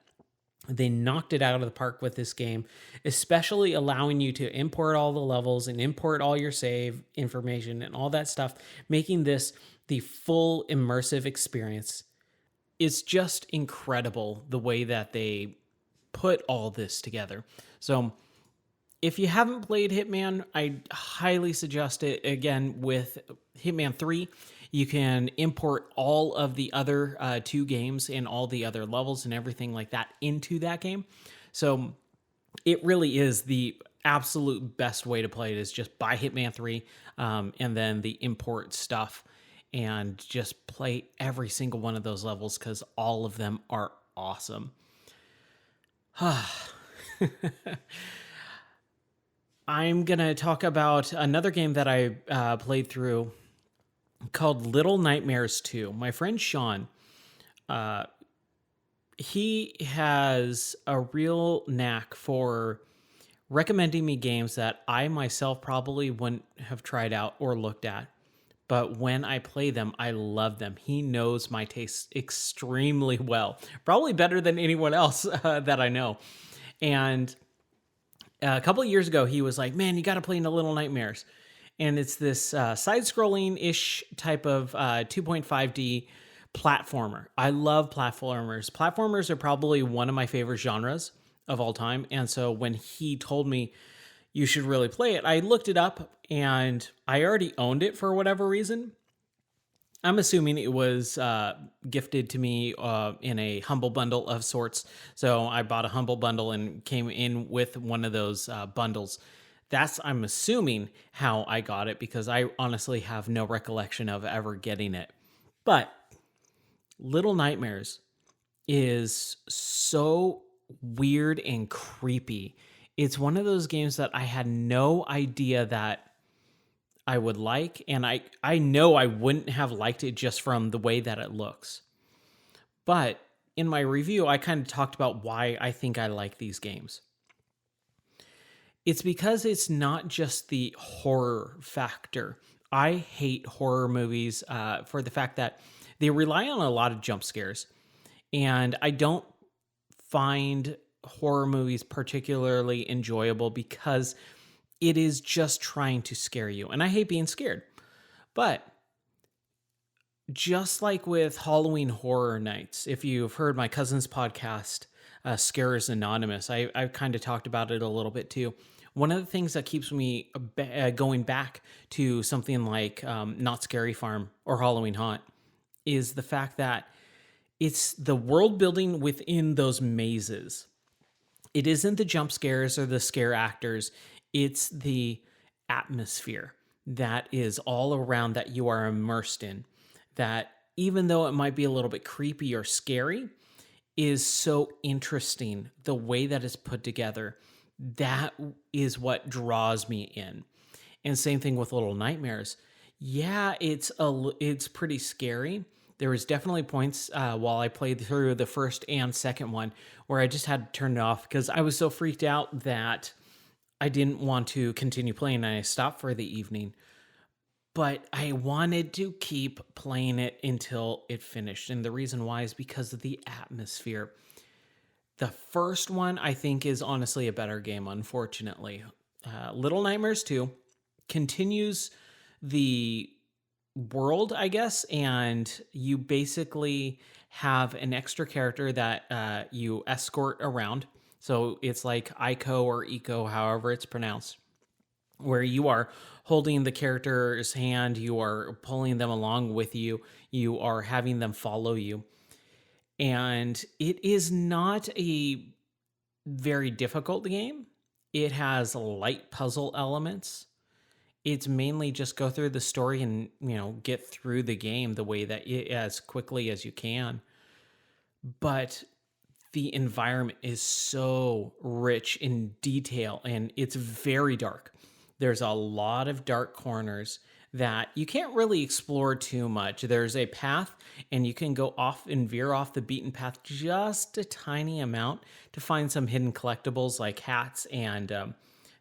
they knocked it out of the park with this game, especially allowing you to import all the levels and import all your save information and all that stuff, making this the full immersive experience. It's just incredible the way that they put all this together. So if you haven't played Hitman, I highly suggest it. Again, with Hitman 3, you can import all of the other 2 games and all the other levels and everything like that into that game. So it really is the absolute best way to play it, is just buy Hitman 3 and then the import stuff, and just play every single one of those levels, because all of them are awesome. I'm going to talk about another game that I played through called Little Nightmares 2. My friend Sean, he has a real knack for recommending me games that I myself probably wouldn't have tried out or looked at. But when I play them, I love them. He knows my tastes extremely well, probably better than anyone else that I know. And a couple of years ago, he was like, man, you got to play into Little Nightmares. And it's this side-scrolling-ish type of 2.5D platformer. I love platformers. Platformers are probably one of my favorite genres of all time. And so when he told me you should really play it, I looked it up, and I already owned it for whatever reason. I'm assuming it was gifted to me in a Humble Bundle of sorts. So I bought a Humble Bundle and came in with one of those bundles. That's, I'm assuming, how I got it, because I honestly have no recollection of ever getting it. But Little Nightmares is so weird and creepy. It's one of those games that I had no idea that I would like, and I know I wouldn't have liked it just from the way that it looks. But in my review, I kind of talked about why I think I like these games. It's because it's not just the horror factor. I hate horror movies for the fact that they rely on a lot of jump scares, and I don't find horror movies particularly enjoyable because it is just trying to scare you. And I hate being scared. But just like with Halloween Horror Nights, if you've heard my cousin's podcast, Scarers Anonymous, I've kind of talked about it a little bit too. One of the things that keeps me going back to something like Not Scary Farm or Halloween Haunt is the fact that it's the world building within those mazes. It isn't the jump scares or the scare actors, it's the atmosphere that is all around that you are immersed in. That even though it might be a little bit creepy or scary, is so interesting the way that it's put together. That is what draws me in. And same thing with Little Nightmares. Yeah, it's pretty scary. There was definitely points while I played through the first and second one where I just had to turn it off because I was so freaked out that I didn't want to continue playing and I stopped for the evening. But I wanted to keep playing it until it finished. And the reason why is because of the atmosphere. The first one, I think, is honestly a better game, unfortunately. Little Nightmares 2 continues the world, I guess, and you basically have an extra character that you escort around. So it's like Ico or Eco, however it's pronounced, where you are holding the character's hand, you are pulling them along with you, you are having them follow you. And it is not a very difficult game. It has light puzzle elements. It's mainly just go through the story and, get through the game the way that as quickly as you can. But the environment is so rich in detail and it's very dark. There's a lot of dark corners that you can't really explore too much. There's a path and you can go off and veer off the beaten path just a tiny amount to find some hidden collectibles like hats and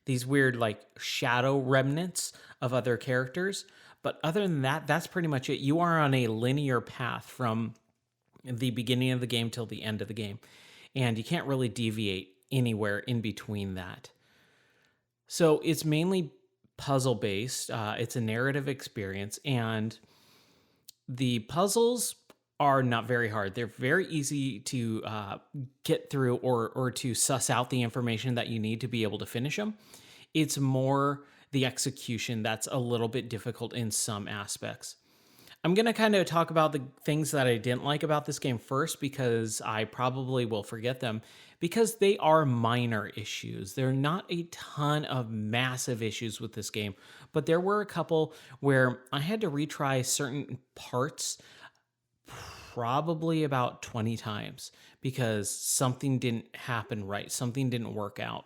these weird like shadow remnants of other characters. But other than that, that's pretty much it. You are on a linear path from the beginning of the game till the end of the game. And you can't really deviate anywhere in between that. So it's mainly puzzle based. It's a narrative experience, and the puzzles are not very hard. They're very easy to get through or to suss out the information that you need to be able to finish them. It's more the execution that's a little bit difficult in some aspects. I'm going to kind of talk about the things that I didn't like about this game first because I probably will forget them because they are minor issues. There are not a ton of massive issues with this game, but there were a couple where I had to retry certain parts probably about 20 times because something didn't happen right, something didn't work out.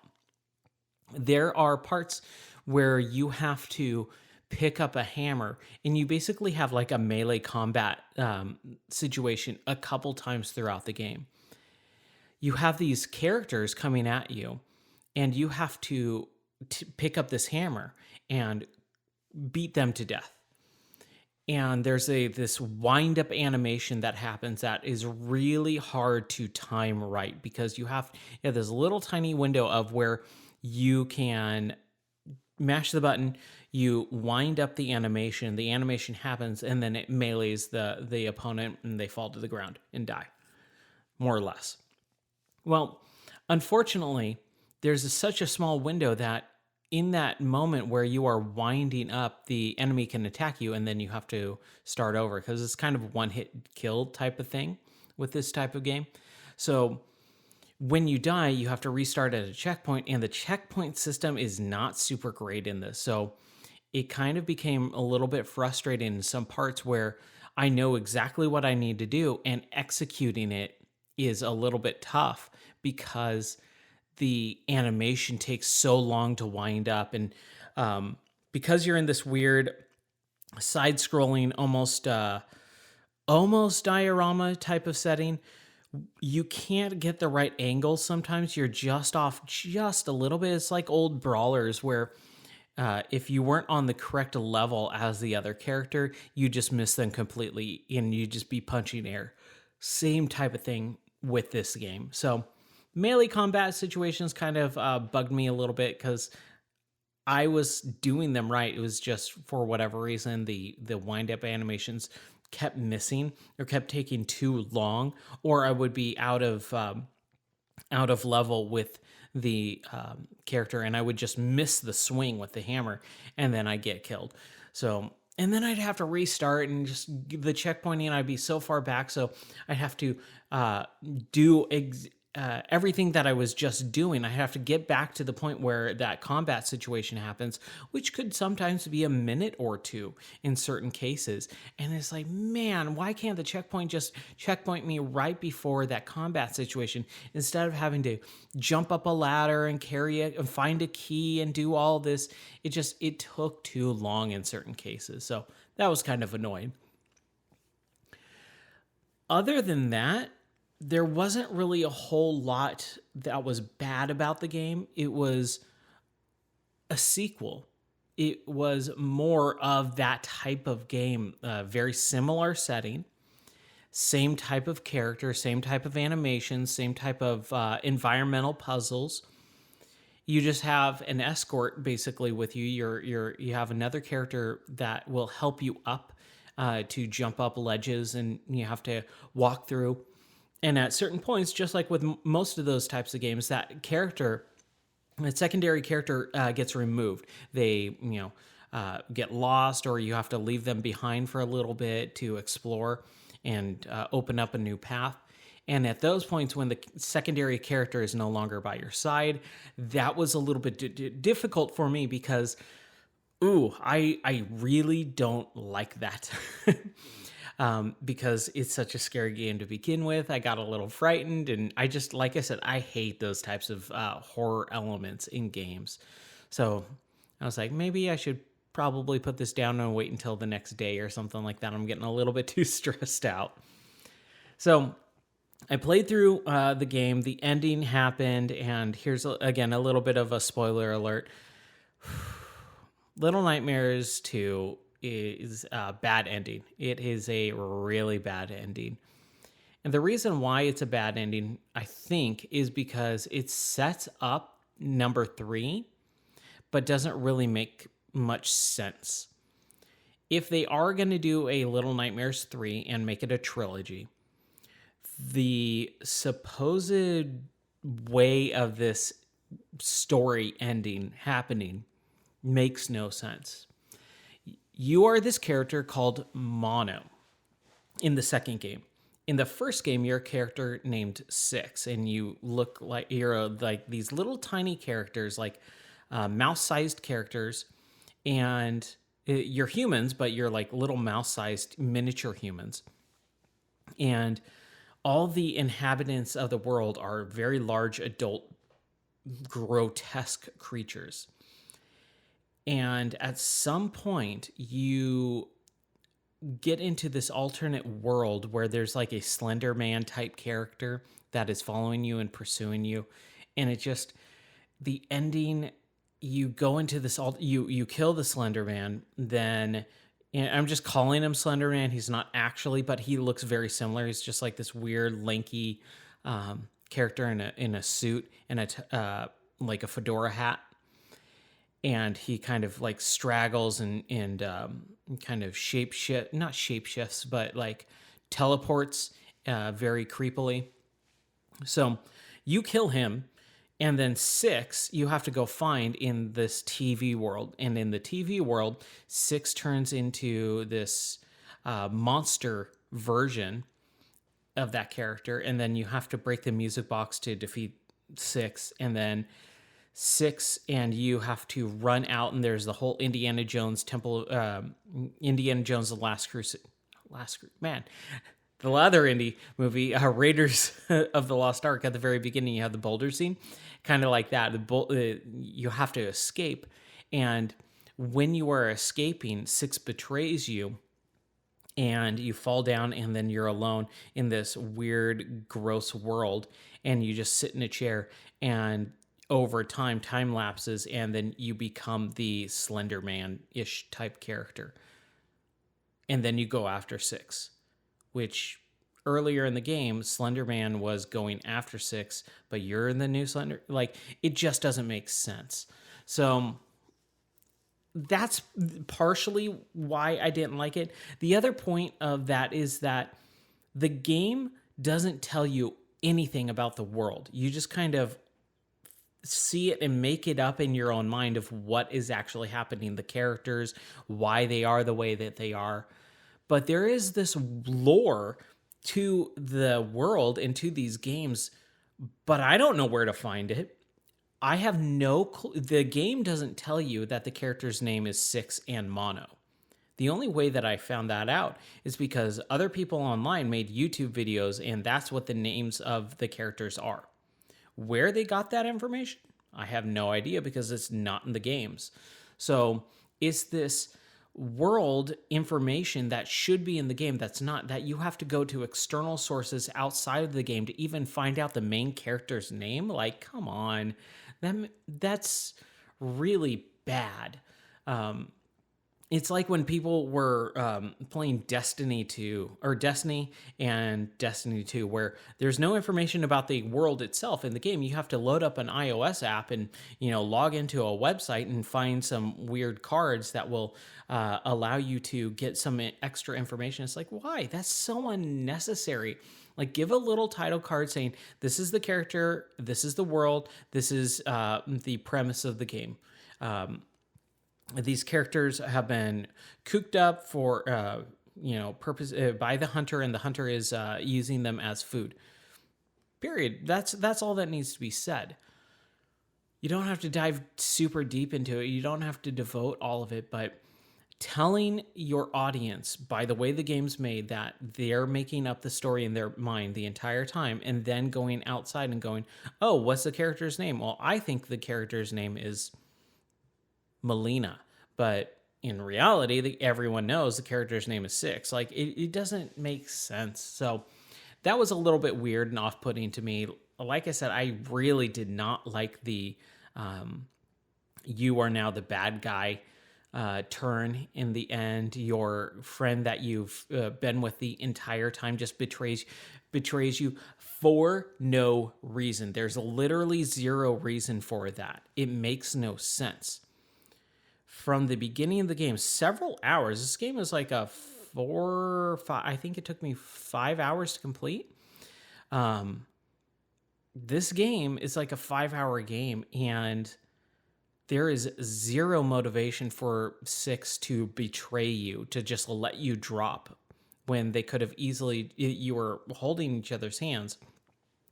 There are parts where you have to pick up a hammer and you basically have like a melee combat situation a couple times throughout the game. You have these characters coming at you and you have to pick up this hammer and beat them to death. And there's this wind up animation that happens that is really hard to time right because you have this little tiny window of where you can mash the button, you wind up the animation happens, and then it melees the opponent and they fall to the ground and die, more or less. Well, unfortunately, there's such a small window that in that moment where you are winding up, the enemy can attack you and then you have to start over because it's kind of one hit kill type of thing with this type of game. So when you die, you have to restart at a checkpoint, and the checkpoint system is not super great in this. So it kind of became a little bit frustrating in some parts where I know exactly what I need to do, and executing it is a little bit tough because the animation takes so long to wind up. And because you're in this weird side-scrolling, almost diorama type of setting, you can't get the right angle. Sometimes you're just off just a little bit. It's like old brawlers where if you weren't on the correct level as the other character, you just miss them completely and you just be punching air. Same type of thing with this game. So melee combat situations kind of bugged me a little bit because I was doing them right. It was just for whatever reason, the wind up animations kept missing or kept taking too long, or I would be out of out of level with the character, and I would just miss the swing with the hammer, and then I'd get killed. So, and then I'd have to restart and just the checkpointing, and I'd be so far back. So I'd have to uh, do everything that I was just doing. I have to get back to the point where that combat situation happens, which could sometimes be a minute or two in certain cases. And it's like, man, why can't the checkpoint just checkpoint me right before that combat situation instead of having to jump up a ladder and carry it and find a key and do all this? It took too long in certain cases. So that was kind of annoying. Other than that, there wasn't really a whole lot that was bad about the game. It was a sequel. It was more of that type of game, very similar setting, same type of character, same type of animation, same type of environmental puzzles. You just have an escort basically with you. You have another character that will help you up to jump up ledges, and you have to walk through. And at certain points, just like with most of those types of games, that secondary character gets removed. They, get lost, or you have to leave them behind for a little bit to explore and open up a new path. And at those points, when the secondary character is no longer by your side, that was a little bit difficult for me because, I really don't like that. Because it's such a scary game to begin with. I got a little frightened, and I just, like I said, I hate those types of horror elements in games. So I was like, maybe I should probably put this down and wait until the next day or something like that. I'm getting a little bit too stressed out. So I played through the game. The ending happened, and here's, again, a little bit of a spoiler alert. Little Nightmares 2 is a bad ending. It is a really bad ending. And the reason why it's a bad ending, I think, is because it sets up number 3, but doesn't really make much sense. If they are going to do a Little Nightmares 3 and make it a trilogy, the supposed way of this story ending happening makes no sense. You are this character called Mono in the second game. In the first game, you're a character named Six, and you look like you're like these little tiny characters, like mouse-sized characters, and you're humans, but you're like little mouse-sized miniature humans. And all the inhabitants of the world are very large, adult, grotesque creatures. And at some point, you get into this alternate world where there's like a Slender Man type character that is following you and pursuing you. And it just, the ending, you go into this, you kill the Slender Man, then, and I'm just calling him Slender Man. He's not actually, but he looks very similar. He's just like this weird, lanky character in a suit and like a fedora hat. And he kind of like straggles and kind of not shapeshifts, but like teleports very creepily. So you kill him, and then Six you have to go find in this TV world. And in the TV world, Six turns into this monster version of that character. And then you have to break the music box to defeat Six. And then Six and you have to run out, and there's the whole Indiana Jones temple, Indiana Jones: The Last Crusade. Man, the other indie movie, Raiders of the Lost Ark. At the very beginning, you have the boulder scene, kind of like that. You have to escape, and when you are escaping, Six betrays you, and you fall down, and then you're alone in this weird, gross world, and you just sit in a chair, and over time lapses, and then you become the Slender Man-ish type character. And then you go after Six, which earlier in the game, Slender Man was going after Six, but you're in the new Slender. Like, it just doesn't make sense. So that's partially why I didn't like it. The other point of that is that the game doesn't tell you anything about the world. You just kind of see it and make it up in your own mind of what is actually happening, the characters, why they are the way that they are. But there is this lore to the world and to these games, but I don't know where to find it. I have no clue. The game doesn't tell you that the character's name is Six and Mono. The only way that I found that out is because other people online made YouTube videos, and that's what the names of the characters are. Where they got that information, I have no idea because it's not in the games. So it's this world information that should be in the game that's not, that you have to go to external sources outside of the game to even find out the main character's name. Like, come on. That's really bad. It's like when people were playing Destiny 2 or Destiny and Destiny 2, where there's no information about the world itself in the game. You have to load up an iOS app and, log into a website and find some weird cards that will allow you to get some extra information. It's like, why? That's so unnecessary. Like, give a little title card saying, this is the character, this is the world, this is the premise of the game. These characters have been cooked up for, purpose by the hunter, and the hunter is using them as food. Period. That's all that needs to be said. You don't have to dive super deep into it. You don't have to devote all of it, but telling your audience by the way the game's made that they're making up the story in their mind the entire time, and then going outside and going, oh, what's the character's name? Well, I think the character's name is Melina, but in reality, everyone knows the character's name is Six. Like, it doesn't make sense. So that was a little bit weird and off-putting to me. Like I said, I really did not like the you are now the bad guy turn in the end. Your friend that you've been with the entire time just betrays you for no reason. There's literally zero reason for that. It makes no sense. From the beginning of the game, several hours. This game is like a 4 or 5. I think it took me 5 hours to complete. This game is like a 5-hour game, and there is zero motivation for Six to betray you, to just let you drop when they could have easily. You were holding each other's hands,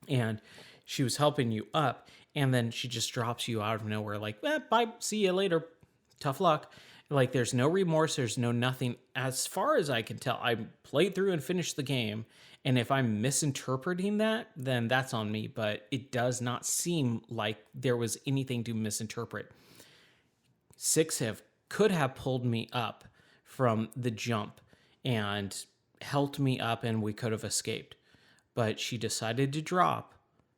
and she was helping you up, and then she just drops you out of nowhere, like, bye, see you later. Tough luck. Like, there's no remorse, there's no nothing. As far as I can tell, I played through and finished the game, and if I'm misinterpreting that, then that's on me, but it does not seem like there was anything to misinterpret. Six could have pulled me up from the jump and held me up, and we could have escaped. But she decided to drop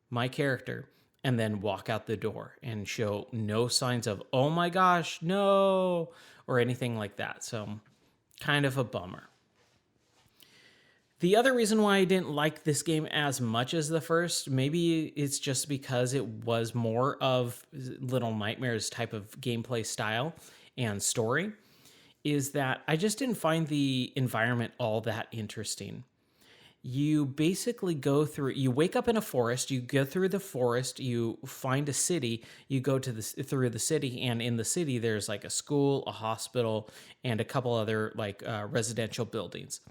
my character and then walk out the door and show no signs of, oh my gosh, no, or anything like that. So kind of a bummer. The other reason why I didn't like this game as much as the first, maybe it's just because it was more of Little Nightmares type of gameplay style and story, is that I just didn't find the environment all that interesting. You basically you wake up in a forest, you go through the forest, you find a city, you go through the city, and in the city there's like a school, a hospital, and a couple other like residential buildings.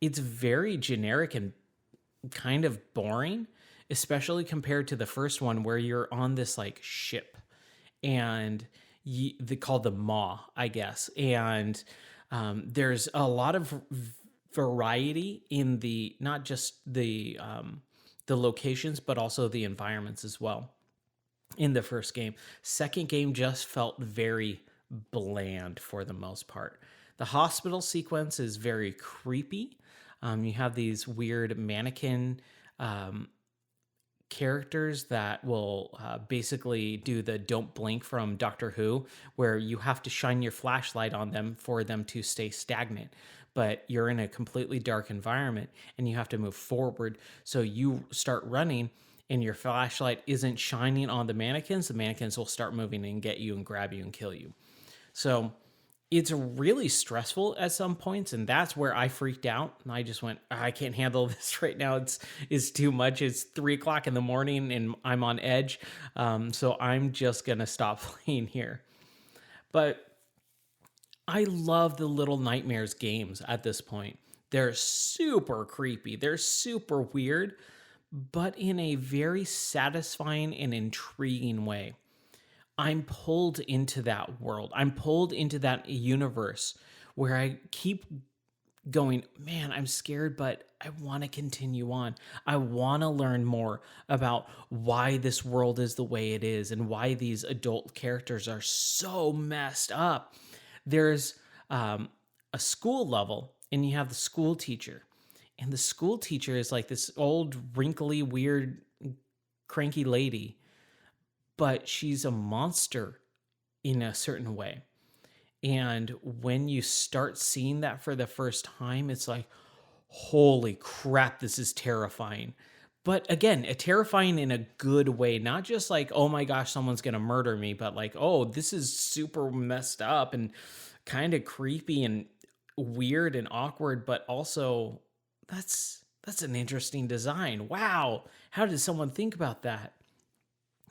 It's very generic and kind of boring, especially compared to the first one where you're on this like ship, and they call the Maw, I guess, and there's a lot of variety in the, not just the locations, but also the environments as well in the first game. Second game just felt very bland for the most part. The hospital sequence is very creepy. You have these weird mannequin characters that will basically do the don't blink from Doctor Who, where you have to shine your flashlight on them for them to stay stagnant. But you're in a completely dark environment and you have to move forward. So you start running and your flashlight isn't shining on the mannequins will start moving and get you and grab you and kill you. So It's really stressful at some points, and that's where I freaked out. And I just went, I can't handle this right now. It's too much. It's 3 o'clock in the morning, and I'm on edge. So I'm just gonna stop playing here. But I love the Little Nightmares games at this point. They're super creepy. They're super weird, but in a very satisfying and intriguing way. I'm pulled into that world. I'm pulled into that universe where I keep going, man, I'm scared, but I want to continue on. I want to learn more about why this world is the way it is and why these adult characters are so messed up. There's a school level, and you have the school teacher. And the school teacher is like this old, wrinkly, weird, cranky lady, but she's a monster in a certain way. And when you start seeing that for the first time, it's like, holy crap, this is terrifying. But again, a terrifying in a good way, not just like, oh my gosh, someone's gonna murder me, but like, oh, this is super messed up and kind of creepy and weird and awkward, but also that's an interesting design. Wow, how did someone think about that?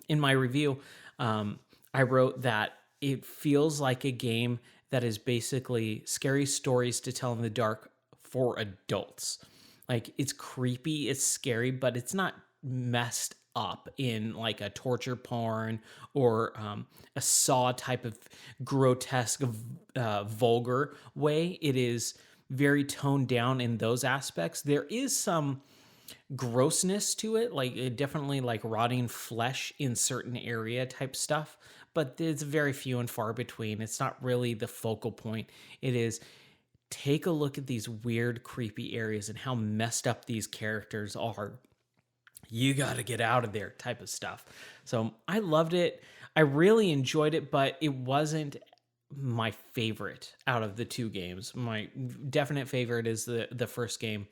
In my review, I wrote that it feels like a game that is basically scary stories to tell in the dark for adults. Like, it's creepy, it's scary, but it's not messed up in like a torture porn or a Saw type of grotesque, vulgar way. It is very toned down in those aspects. There is some grossness to it, like it definitely like rotting flesh in certain area type stuff, but it's very few and far between. It's not really the focal point. It is, take a look at these weird, creepy areas and how messed up these characters are. You got to get out of there type of stuff. So I loved it. I really enjoyed it, but it wasn't my favorite out of the two games. My definite favorite is the first game.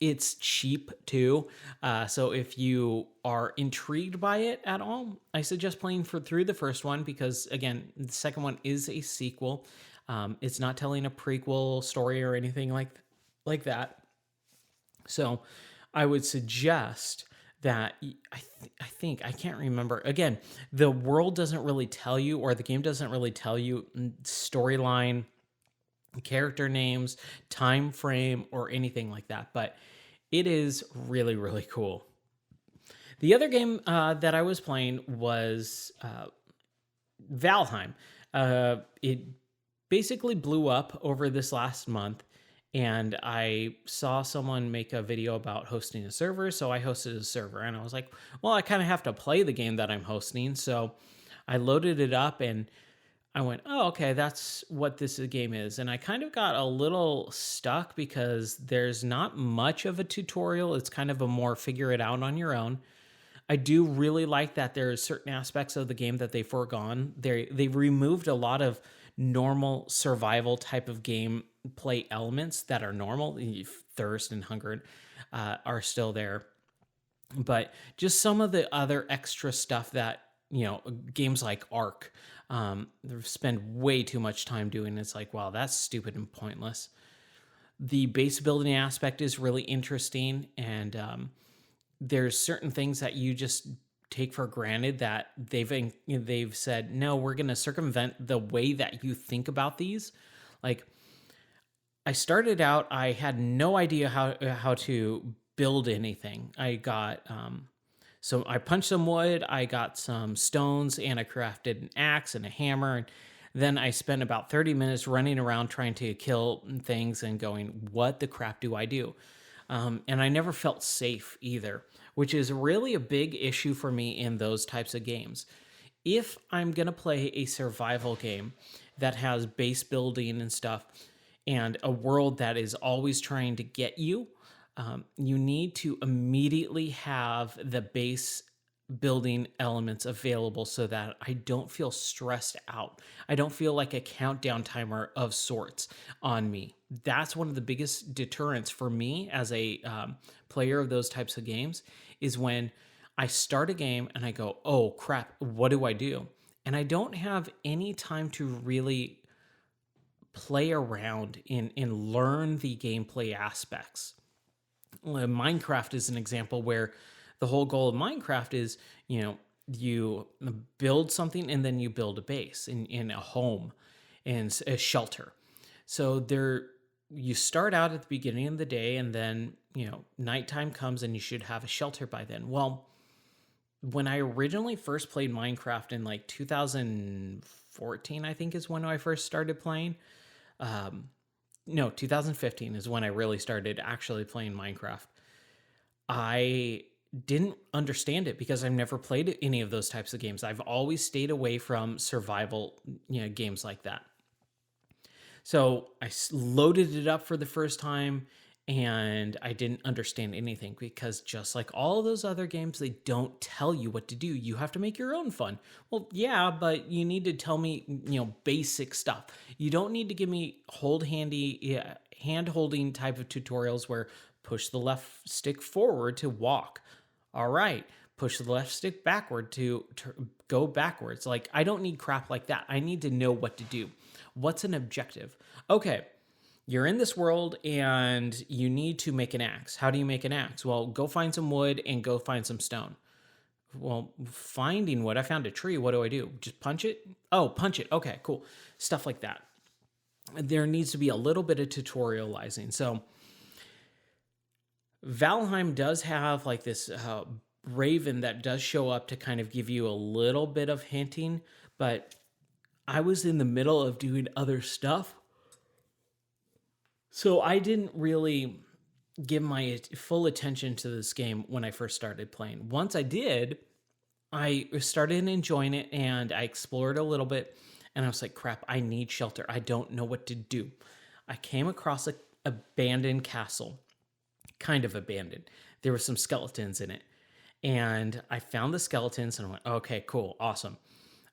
It's cheap too, so if you are intrigued by it at all, I suggest playing through the first one, because again, the second one is a sequel. It's not telling a prequel story or anything like that. So I would suggest that I think I can't remember. Again, the world doesn't really tell you, or the game doesn't really tell you storyline, character names, time frame, or anything like that, but it is really, really cool. The other game that I was playing was Valheim. It basically blew up over this last month, and I saw someone make a video about hosting a server, so I hosted a server, and I was like, well, I kind of have to play the game that I'm hosting, so I loaded it up, and I went, oh, okay, that's what this game is. And I kind of got a little stuck because there's not much of a tutorial. It's kind of a more figure it out on your own. I do really like that there's certain aspects of the game that they've foregone. They've removed a lot of normal survival type of game play elements that are normal. Thirst and hunger are still there. But just some of the other extra stuff that, games like Ark, they spend way too much time doing. It's like, wow, that's stupid and pointless. The base building aspect is really interesting, and there's certain things that you just take for granted that they've said, no, we're going to circumvent the way that you think about these. Like, I started out, I had no idea how to build anything. I got so I punched some wood, I got some stones, and I crafted an axe and a hammer. And then I spent about 30 minutes running around trying to kill things and going, what the crap do I do? And I never felt safe either, which is really a big issue for me in those types of games. If I'm going to play a survival game that has base building and stuff, and a world that is always trying to get you, you need to immediately have the base building elements available so that I don't feel stressed out. I don't feel like a countdown timer of sorts on me. That's one of the biggest deterrents for me as a player of those types of games, is when I start a game and I go, oh crap, what do I do? And I don't have any time to really play around and learn the gameplay aspects. Minecraft is an example where the whole goal of Minecraft is, you build something and then you build a base in a home and a shelter. So you start out at the beginning of the day, and then, nighttime comes and you should have a shelter by then. Well, when I originally first played Minecraft in like 2014, I think is when I first started playing. No, 2015 is when I really started actually playing Minecraft. I didn't understand it because I've never played any of those types of games. I've always stayed away from survival, games like that. So I loaded it up for the first time, and I didn't understand anything because just like all of those other games, they don't tell you what to do. You have to make your own fun. Well, yeah, but you need to tell me, basic stuff. You don't need to give me hand holding type of tutorials where push the left stick forward to walk. All right, push the left stick backward to go backwards. Like, I don't need crap like that. I need to know what to do. What's an objective? Okay, you're in this world and you need to make an axe. How do you make an axe? Well, go find some wood and go find some stone. Well, finding wood, I found a tree. What do I do? Just punch it? Oh, punch it. Okay, cool. Stuff like that. There needs to be a little bit of tutorializing. So Valheim does have like this raven that does show up to kind of give you a little bit of hinting, but I was in the middle of doing other stuff, so I didn't really give my full attention to this game when I first started playing. Once I did, I started enjoying it and I explored a little bit, and I was like, crap, I need shelter. I don't know what to do. I came across an abandoned castle, kind of abandoned. There were some skeletons in it, and I found the skeletons and I went, okay, cool, awesome.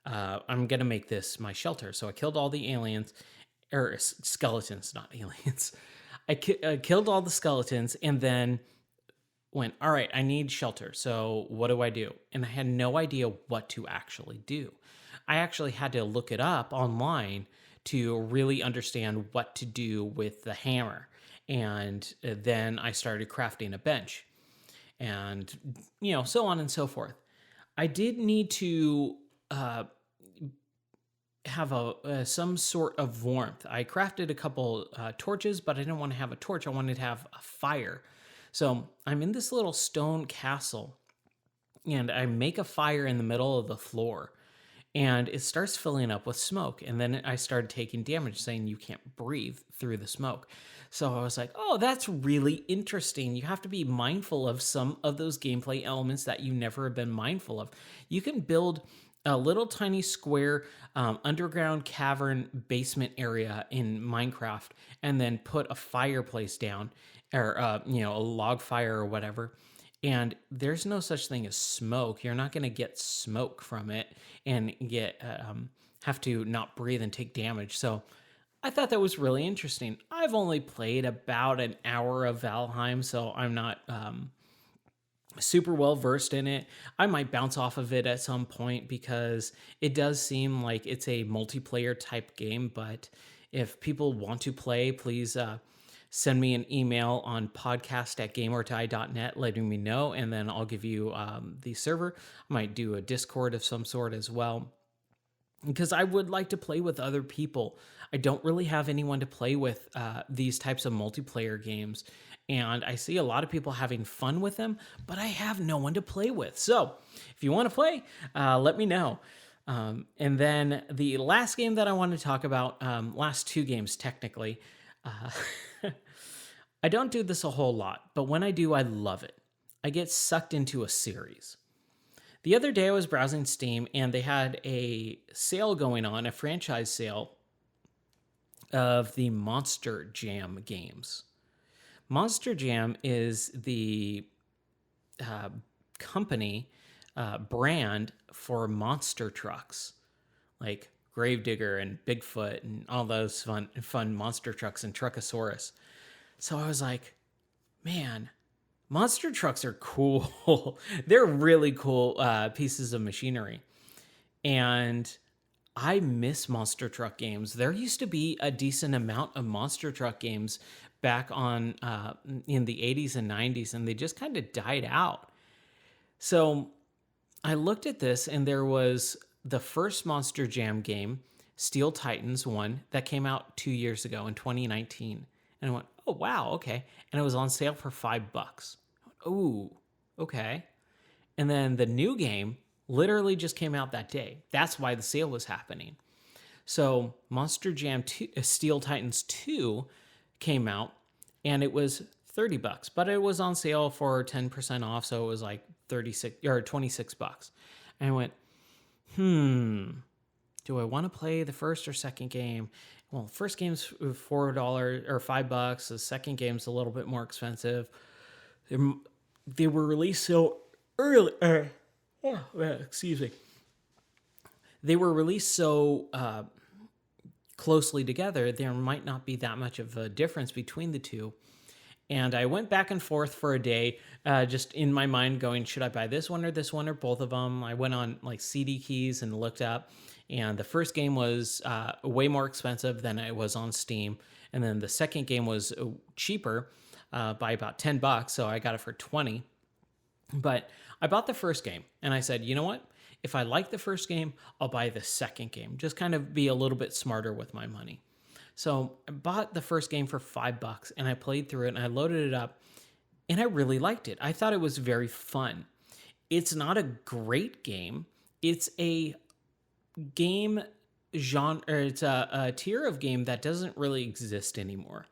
I'm going to make this my shelter. So I killed all the aliens, or skeletons, not aliens. I killed all the skeletons and then went, all right, I need shelter. So what do I do? And I had no idea what to actually do. I actually had to look it up online to really understand what to do with the hammer. And then I started crafting a bench and, so on and so forth. I did need to have some sort of warmth. I crafted a couple torches, but I didn't want to have a torch. I wanted to have a fire. So I'm in this little stone castle, and I make a fire in the middle of the floor, and it starts filling up with smoke. And then I started taking damage, saying you can't breathe through the smoke. So I was like, oh, that's really interesting. You have to be mindful of some of those gameplay elements that you never have been mindful of. You can build a little tiny square underground cavern basement area in Minecraft and then put a fireplace down, or a log fire or whatever, and there's no such thing as smoke. You're not going to get smoke from it and get have to not breathe and take damage. So I thought that was really interesting. I've only played about an hour of Valheim, so I'm not super well versed in it. I might bounce off of it at some point because it does seem like it's a multiplayer type game. But if people want to play, please send me an email on podcast@gameordie.net letting me know, and then I'll give you the server. I might do a Discord of some sort as well, because I would like to play with other people. I don't really have anyone to play with these types of multiplayer games, and I see a lot of people having fun with them, but I have no one to play with. So if you want to play, let me know. And then the last game that I want to talk about, last two games technically, I don't do this a whole lot, but when I do, I love it. I get sucked into a series. The other day I was browsing Steam and they had a sale going on, a franchise sale of the Monster Jam games. Monster Jam is the company brand for monster trucks, like Gravedigger and Bigfoot and all those fun monster trucks and Truckosaurus. So I was like, man, monster trucks are cool. They're really cool pieces of machinery. And I miss monster truck games. There used to be a decent amount of monster truck games back on in the 80s and 90s, and they just kind of died out. So I looked at this, and there was the first Monster Jam game, Steel Titans one, that came out 2 years ago in 2019. And I went, oh, wow, okay. And it was on sale for $5. Ooh, okay. And then the new game literally just came out that day. That's why the sale was happening. So Monster Jam 2, Steel Titans 2 came out, and it was $30, but it was on sale for 10% off, so it was like 36 or $26. And I went, do I want to play the first or second game? Well, first game's $4 or $5. The second game's a little bit more expensive. They were released so early. Excuse me. They were released so closely together, there might not be that much of a difference between the two. And I went back and forth for a day, just in my mind going, should I buy this one or both of them? I went on like CD Keys and looked up, and the first game was way more expensive than it was on Steam. And then the second game was cheaper by about $10, so I got it for 20. But I bought the first game, and I said, you know what? If I like the first game, I'll buy the second game. Just kind of be a little bit smarter with my money. So I bought the first game for $5, and I played through it, and I loaded it up, and I really liked it. I thought it was very fun. It's not a great game. It's a game genre, or it's a tier of game that doesn't really exist anymore.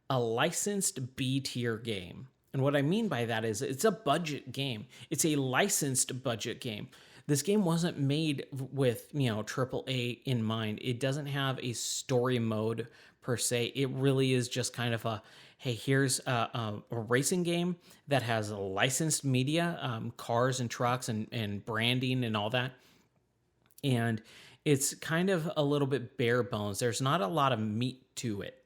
A licensed B tier game. And what I mean by that is it's a budget game. It's a licensed budget game. This game wasn't made with, AAA in mind. It doesn't have a story mode per se. It really is just kind of a, hey, here's a racing game that has licensed media, cars and trucks and branding and all that. And it's kind of a little bit bare bones. There's not a lot of meat to it.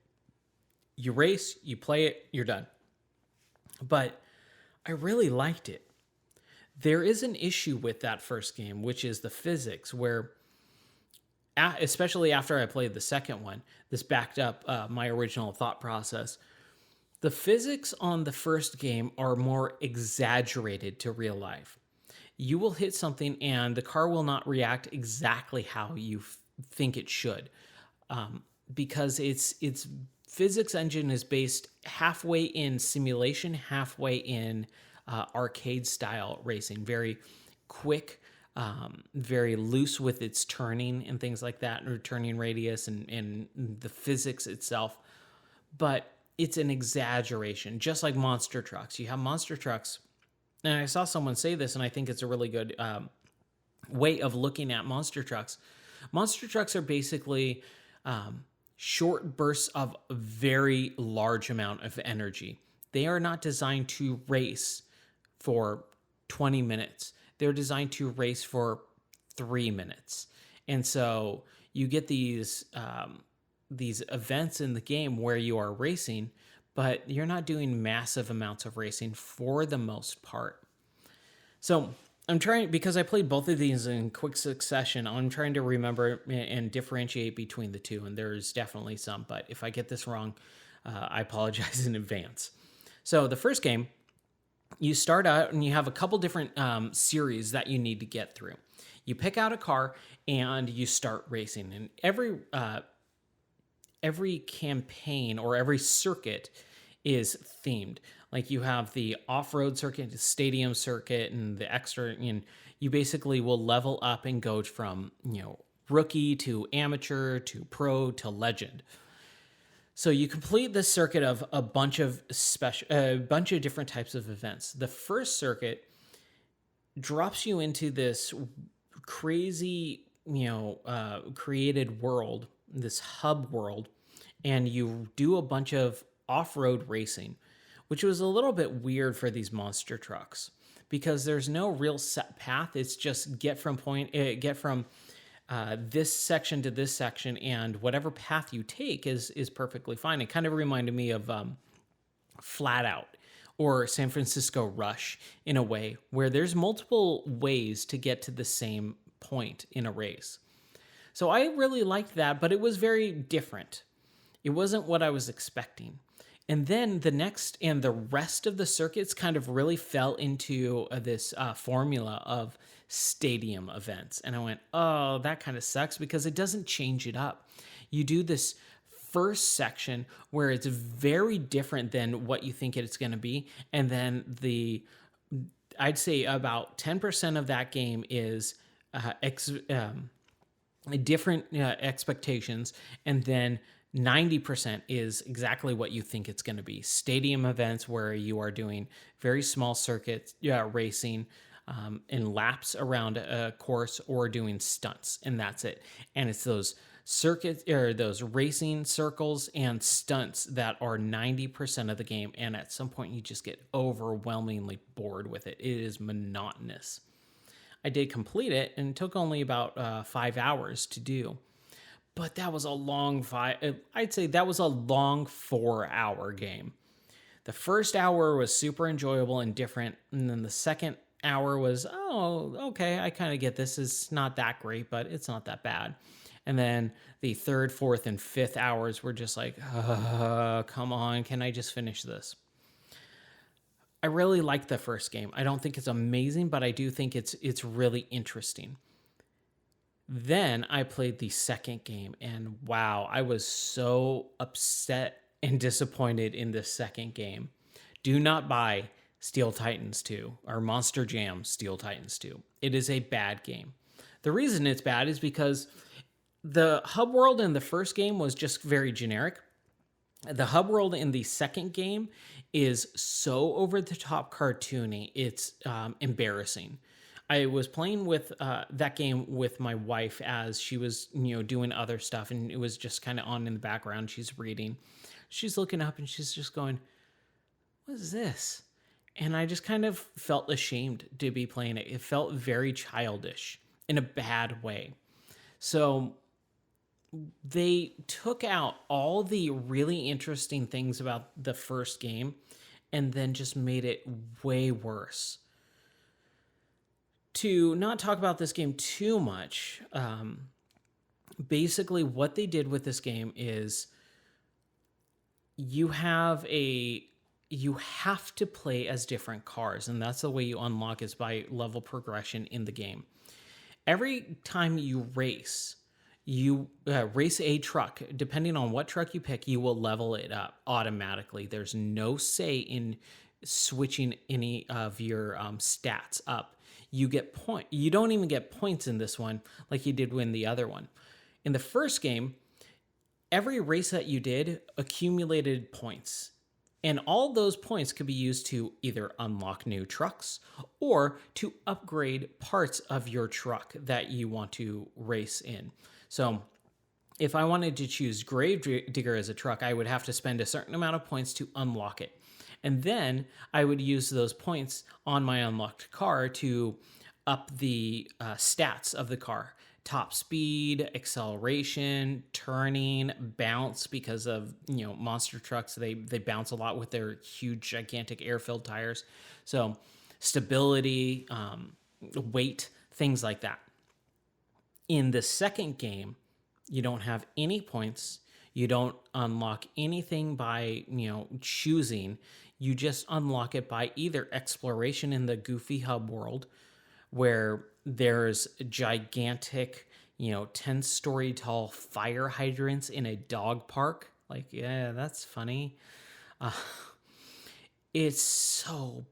You race, you play it, you're done. But I really liked it. There is an issue with that first game, which is the physics, where, especially after I played the second one, this backed up my original thought process. The physics on the first game are more exaggerated to real life. You will hit something and the car will not react exactly how you think it should, because its physics engine is based halfway in simulation, halfway in arcade style racing. Very quick, very loose with its turning and things like that, or turning radius and the physics itself. But it's an exaggeration, just like monster trucks. You have monster trucks, and I saw someone say this, and I think it's a really good way of looking at monster trucks. Monster trucks are basically short bursts of a very large amount of energy. They are not designed to race for 20 minutes. They're designed to race for 3 minutes. And so you get these events in the game where you are racing, but you're not doing massive amounts of racing for the most part. So I'm trying, because I played both of these in quick succession, I'm trying to remember and differentiate between the two, and there's definitely some, but if I get this wrong, I apologize in advance. So the first game, you start out and you have a couple different series that you need to get through. You pick out a car and you start racing, and every campaign or every circuit is themed. Like you have the off-road circuit, the stadium circuit, and the extra, and you basically will level up and go from, rookie to amateur to pro to legend. So you complete this circuit of a bunch of different types of events. The first circuit drops you into this crazy, created world, this hub world, and you do a bunch of off-road racing, which was a little bit weird for these monster trucks because there's no real set path. It's just get from this section to this section, and whatever path you take is perfectly fine. It kind of reminded me of Flat Out or San Francisco Rush in a way, where there's multiple ways to get to the same point in a race. So I really liked that, but it was very different. It wasn't what I was expecting. And then the next and the rest of the circuits kind of really fell into this formula of stadium events. And I went, oh, that kind of sucks because it doesn't change it up. You do this first section where it's very different than what you think it's going to be. And then I'd say about 10% of that game is different expectations, and then 90% is exactly what you think it's going to be. Stadium events where you are doing very small circuits, racing in laps around a course, or doing stunts, and that's it. And it's those circuits or those racing circles and stunts that are 90% of the game, and at some point you just get overwhelmingly bored with it. It is monotonous. I did complete it, and it took only about 5 hours to do. But that was a long I'd say that was a long 4-hour game. The first hour was super enjoyable and different, and then the second hour was, oh, okay, I kind of get this. It's not that great, but it's not that bad. And then the third, fourth, and fifth hours were just like, come on, can I just finish this? I really like the first game. I don't think it's amazing, but I do think it's really interesting. Then I played the second game, and wow, I was so upset and disappointed in the second game. Do not buy Steel Titans 2 or Monster Jam Steel Titans 2. It is a bad game. The reason it's bad is because the hub world in the first game was just very generic. The hub world in the second game is so over the top cartoony, it's embarrassing. I was playing with that game with my wife as she was, doing other stuff, and it was just kind of on in the background. She's reading, she's looking up, and she's just going, "What is this?" And I just kind of felt ashamed to be playing it. It felt very childish in a bad way. So they took out all the really interesting things about the first game and then just made it way worse. To not talk about this game too much, basically what they did with this game is you have to play as different cars, and that's the way you unlock is by level progression in the game. Every time you race a truck. Depending on what truck you pick, you will level it up automatically. There's no say in switching any of your stats up. You don't even get points in this one like you did in the other one. In the first game, every race that you did accumulated points. And all those points could be used to either unlock new trucks or to upgrade parts of your truck that you want to race in. So if I wanted to choose Gravedigger as a truck, I would have to spend a certain amount of points to unlock it. And then I would use those points on my unlocked car to up the stats of the car. Top speed, acceleration, turning, bounce, because of, monster trucks, they bounce a lot with their huge, gigantic air-filled tires. So stability, weight, things like that. In the second game, you don't have any points. You don't unlock anything by, choosing. You just unlock it by either exploration in the goofy hub world, where there's gigantic, 10-story tall fire hydrants in a dog park. Like, yeah, that's funny. It's so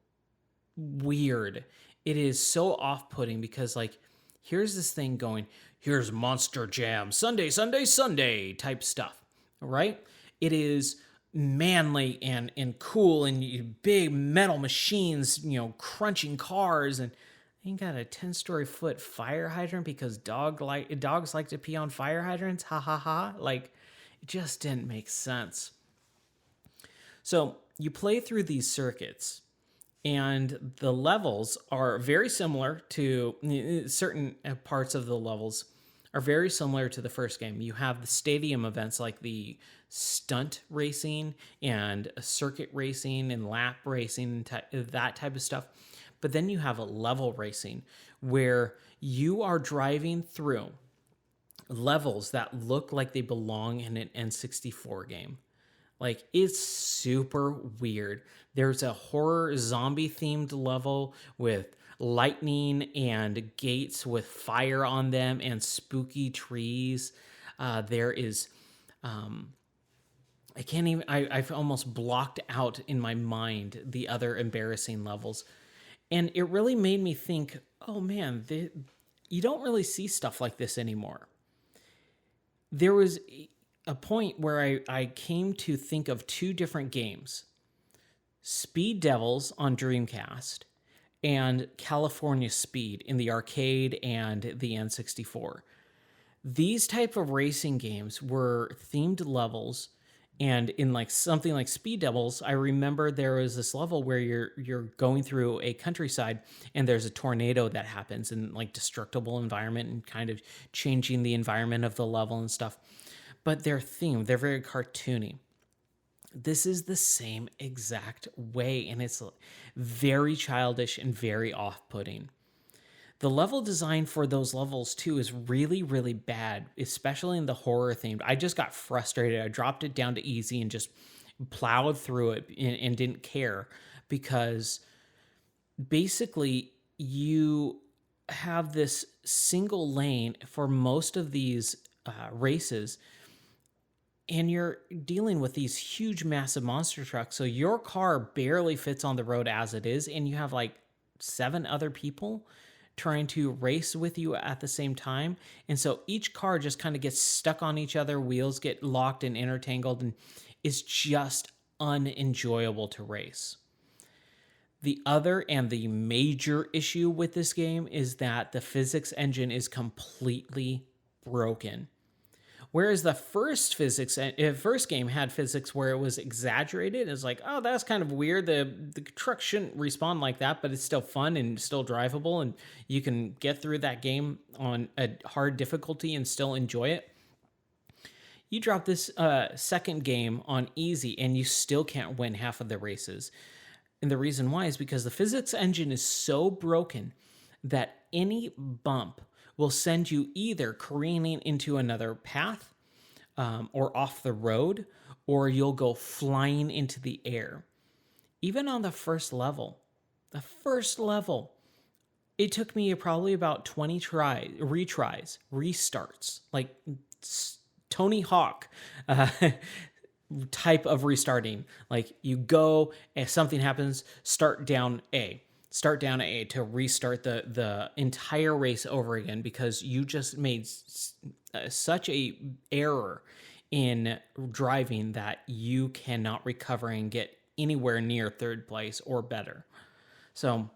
weird. It is so off-putting because, here's this thing going, here's Monster Jam, Sunday, Sunday, Sunday type stuff, right? It is manly and cool and big metal machines, crunching cars, and you got a 10-story foot fire hydrant because dogs like to pee on fire hydrants. Ha ha ha. It just didn't make sense. So you play through these circuits, and the levels are very similar to certain parts of the levels are very similar to the first game. You have the stadium events like the stunt racing and circuit racing and lap racing, that type of stuff. But then you have a level racing where you are driving through levels that look like they belong in an N64 game. Like, it's super weird. There's a horror zombie themed level with lightning and gates with fire on them and spooky trees. There is, I can't even, I've almost blocked out in my mind the other embarrassing levels. And it really made me think, oh man, you don't really see stuff like this anymore. There was a point where I came to think of two different games: Speed Devils on Dreamcast and California Speed in the arcade and the N64. These type of racing games were themed levels, and in like something like Speed Devils, I remember there was this level where you're going through a countryside and there's a tornado that happens in like destructible environment and kind of changing the environment of the level and stuff. But they're themed, they're very cartoony. This is the same exact way, and it's very childish and very off-putting. The level design for those levels too is really, really bad, especially in the horror themed. I just got frustrated. I dropped it down to easy and just plowed through it and didn't care, because basically you have this single lane for most of these races, and you're dealing with these huge, massive monster trucks. So your car barely fits on the road as it is, and you have like 7 other people trying to race with you at the same time. And so each car just kind of gets stuck on each other, wheels get locked and intertangled, and it's just unenjoyable to race. The other and the major issue with this game is that the physics engine is completely broken. Whereas the first game had physics where it was exaggerated. It's like, oh, that's kind of weird. The truck shouldn't respond like that, but it's still fun and still drivable, and you can get through that game on a hard difficulty and still enjoy it. You drop this second game on easy, and you still can't win half of the races. And the reason why is because the physics engine is so broken that any bump will send you either careening into another path or off the road, or you'll go flying into the air. Even on the first level, it took me probably about 20 retries, restarts, like Tony Hawk type of restarting. Like, you go, if something happens, start down A to restart the entire race over again, because you just made such a error in driving that you cannot recover and get anywhere near third place or better. So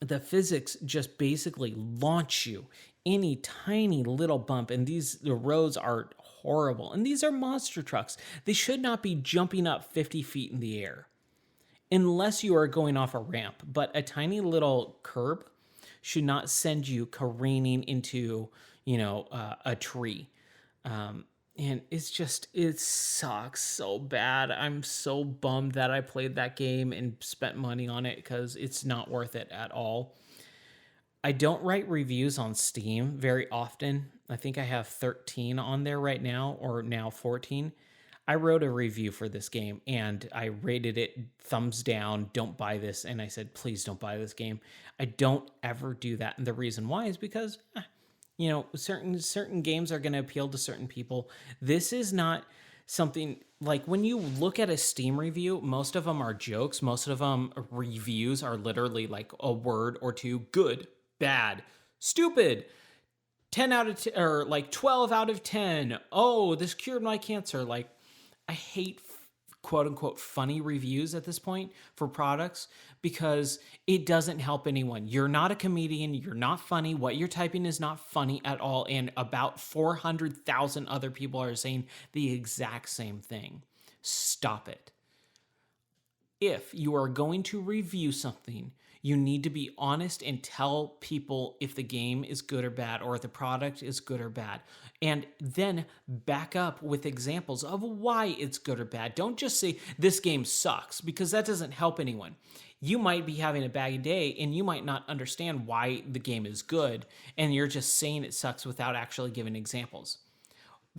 the physics just basically launch you any tiny little bump, and the roads are horrible. And these are monster trucks. They should not be jumping up 50 feet in the air unless you are going off a ramp. But a tiny little curb should not send you careening into, a tree. And it sucks so bad. I'm so bummed that I played that game and spent money on it, because it's not worth it at all. I don't write reviews on Steam very often. I think I have 13 on there right now, or now 14. I wrote a review for this game and I rated it thumbs down, don't buy this. And I said, please don't buy this game. I don't ever do that. And the reason why is because, certain games are going to appeal to certain people. This is not something like, when you look at a Steam review, most of them are jokes. Most of them reviews are literally like a word or two: good, bad, stupid, 10 out of 10, or like 12 out of 10. Oh, this cured my cancer. Like, I hate quote unquote funny reviews at this point for products, because it doesn't help anyone. You're not a comedian. You're not funny. What you're typing is not funny at all. And about 400,000 other people are saying the exact same thing. Stop it. If you are going to review something, You need to be honest and tell people if the game is good or bad, or if the product is good or bad. And then back up with examples of why it's good or bad. Don't just say, this game sucks, because that doesn't help anyone. You might be having a bad day and you might not understand why the game is good, and you're just saying it sucks without actually giving examples.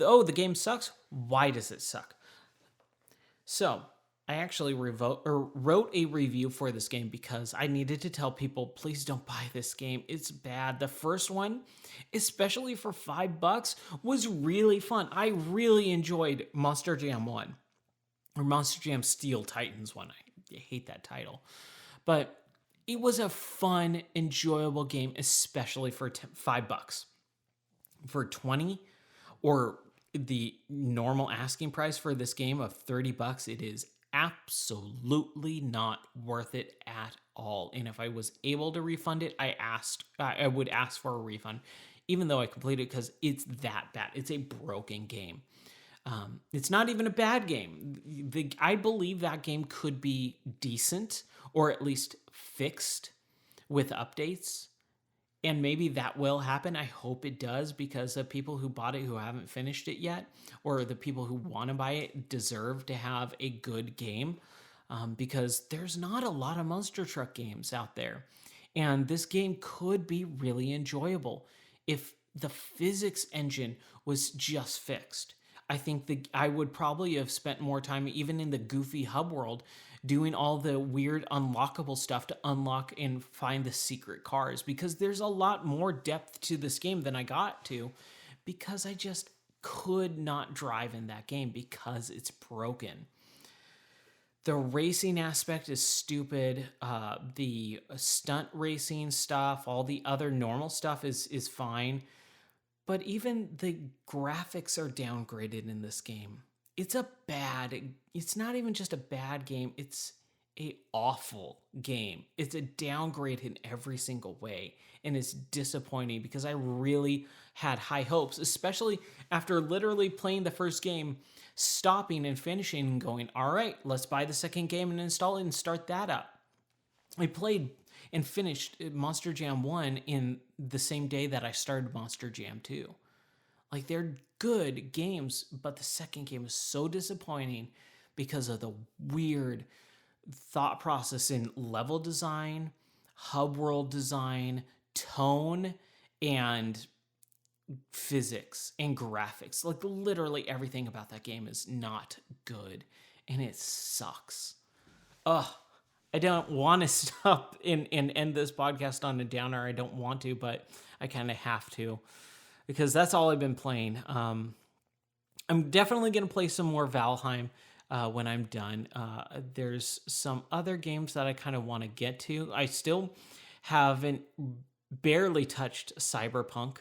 Oh, the game sucks? Why does it suck? So, I actually wrote a review for this game because I needed to tell people, please don't buy this game. It's bad. The first one, especially for $5, was really fun. I really enjoyed Monster Jam 1, or Monster Jam Steel Titans 1. I hate that title. But it was a fun, enjoyable game, especially for $5. For 20, or the normal asking price for this game of $30, it is absolutely not worth it at all. And if I was able to refund it, I would ask for a refund, even though I completed it, because it's that bad. It's a broken game. It's not even a bad game. I believe that game could be decent, or at least fixed with updates. And maybe that will happen. I hope it does, because the people who bought it who haven't finished it yet, or the people who want to buy it, deserve to have a good game, because there's not a lot of monster truck games out there. And this game could be really enjoyable if the physics engine was just fixed. I think I would probably have spent more time even in the goofy hub world doing all the weird unlockable stuff to unlock and find the secret cars, because there's a lot more depth to this game than I got to, because I just could not drive in that game because it's broken. The racing aspect is stupid. The stunt racing stuff, all the other normal stuff is fine. But even the graphics are downgraded in this game. It's not even just a bad game, it's a awful game. It's a downgrade in every single way, and it's disappointing because I really had high hopes, especially after literally playing the first game, stopping and finishing and going, all right, let's buy the second game and install it and start that up. I played and finished Monster Jam 1 in the same day that I started Monster Jam 2. Like, they're good games, but the second game is so disappointing because of the weird thought process in level design, hub world design, tone, and physics and graphics. Like, literally everything about that game is not good, and it sucks. Ugh. I don't want to stop and end this podcast on a downer. I don't want to, but I kind of have to, because that's all I've been playing. I'm definitely going to play some more Valheim when I'm done. There's some other games that I kind of want to get to. I still haven't barely touched Cyberpunk.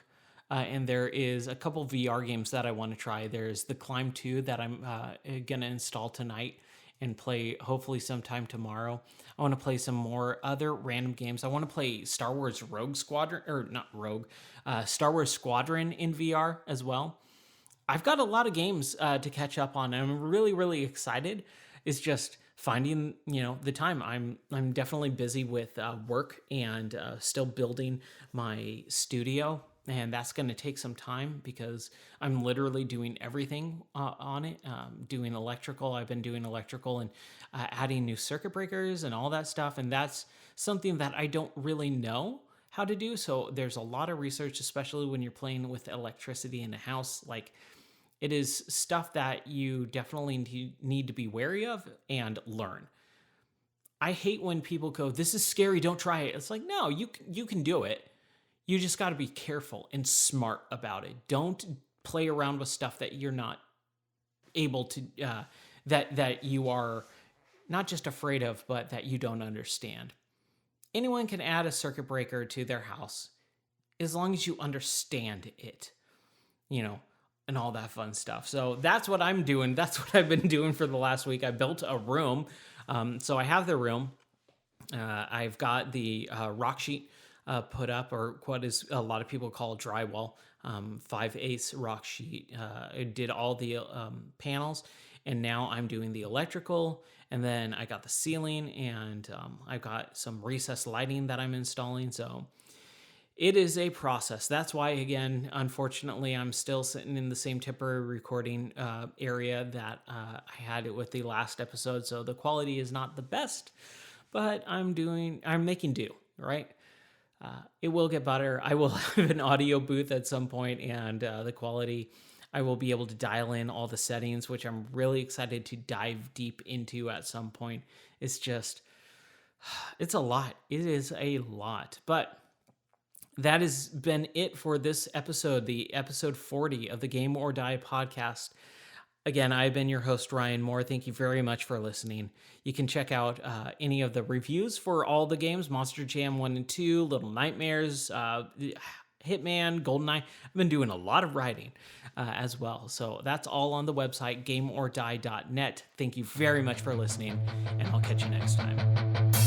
And there is a couple VR games that I want to try. There's The Climb 2 that I'm going to install tonight and play hopefully sometime tomorrow. I want to play some more other random games. I want to play Star Wars Rogue Squadron, or not Rogue, Star Wars Squadron in VR as well. I've got a lot of games to catch up on, and I'm really, really excited. It's just finding, the time. I'm definitely busy with work and still building my studio. And that's going to take some time because I'm literally doing everything on it. Doing electrical. I've been doing electrical and adding new circuit breakers and all that stuff. And that's something that I don't really know how to do. So there's a lot of research, especially when you're playing with electricity in a house. Like, it is stuff that you definitely need to be wary of and learn. I hate when people go, this is scary, don't try it. It's like, no, you can do it. You just got to be careful and smart about it. Don't play around with stuff that you're not able to, that you are not just afraid of, but that you don't understand. Anyone can add a circuit breaker to their house as long as you understand it, and all that fun stuff. So that's what I'm doing. That's what I've been doing for the last week. I built a room. So I have the room. I've got the rock sheet put up, or what is a lot of people call drywall, 5/8 rock sheet. I did all the panels, and now I'm doing the electrical, and then I got the ceiling, and I got some recessed lighting that I'm installing. So it is a process. That's why, again, unfortunately, I'm still sitting in the same temporary recording area that I had it with the last episode. So the quality is not the best, but I'm making do, right? It will get better. I will have an audio booth at some point, and the quality, I will be able to dial in all the settings, which I'm really excited to dive deep into at some point. It's just, it's a lot. It is a lot. But that has been it for this episode, the episode 40 of the Game or Die podcast. Again, I've been your host, Ryan Moore. Thank you very much for listening. You can check out any of the reviews for all the games, Monster Jam 1 and 2, Little Nightmares, Hitman, Goldeneye. I've been doing a lot of writing as well. So that's all on the website, gameordie.net. Thank you very much for listening, and I'll catch you next time.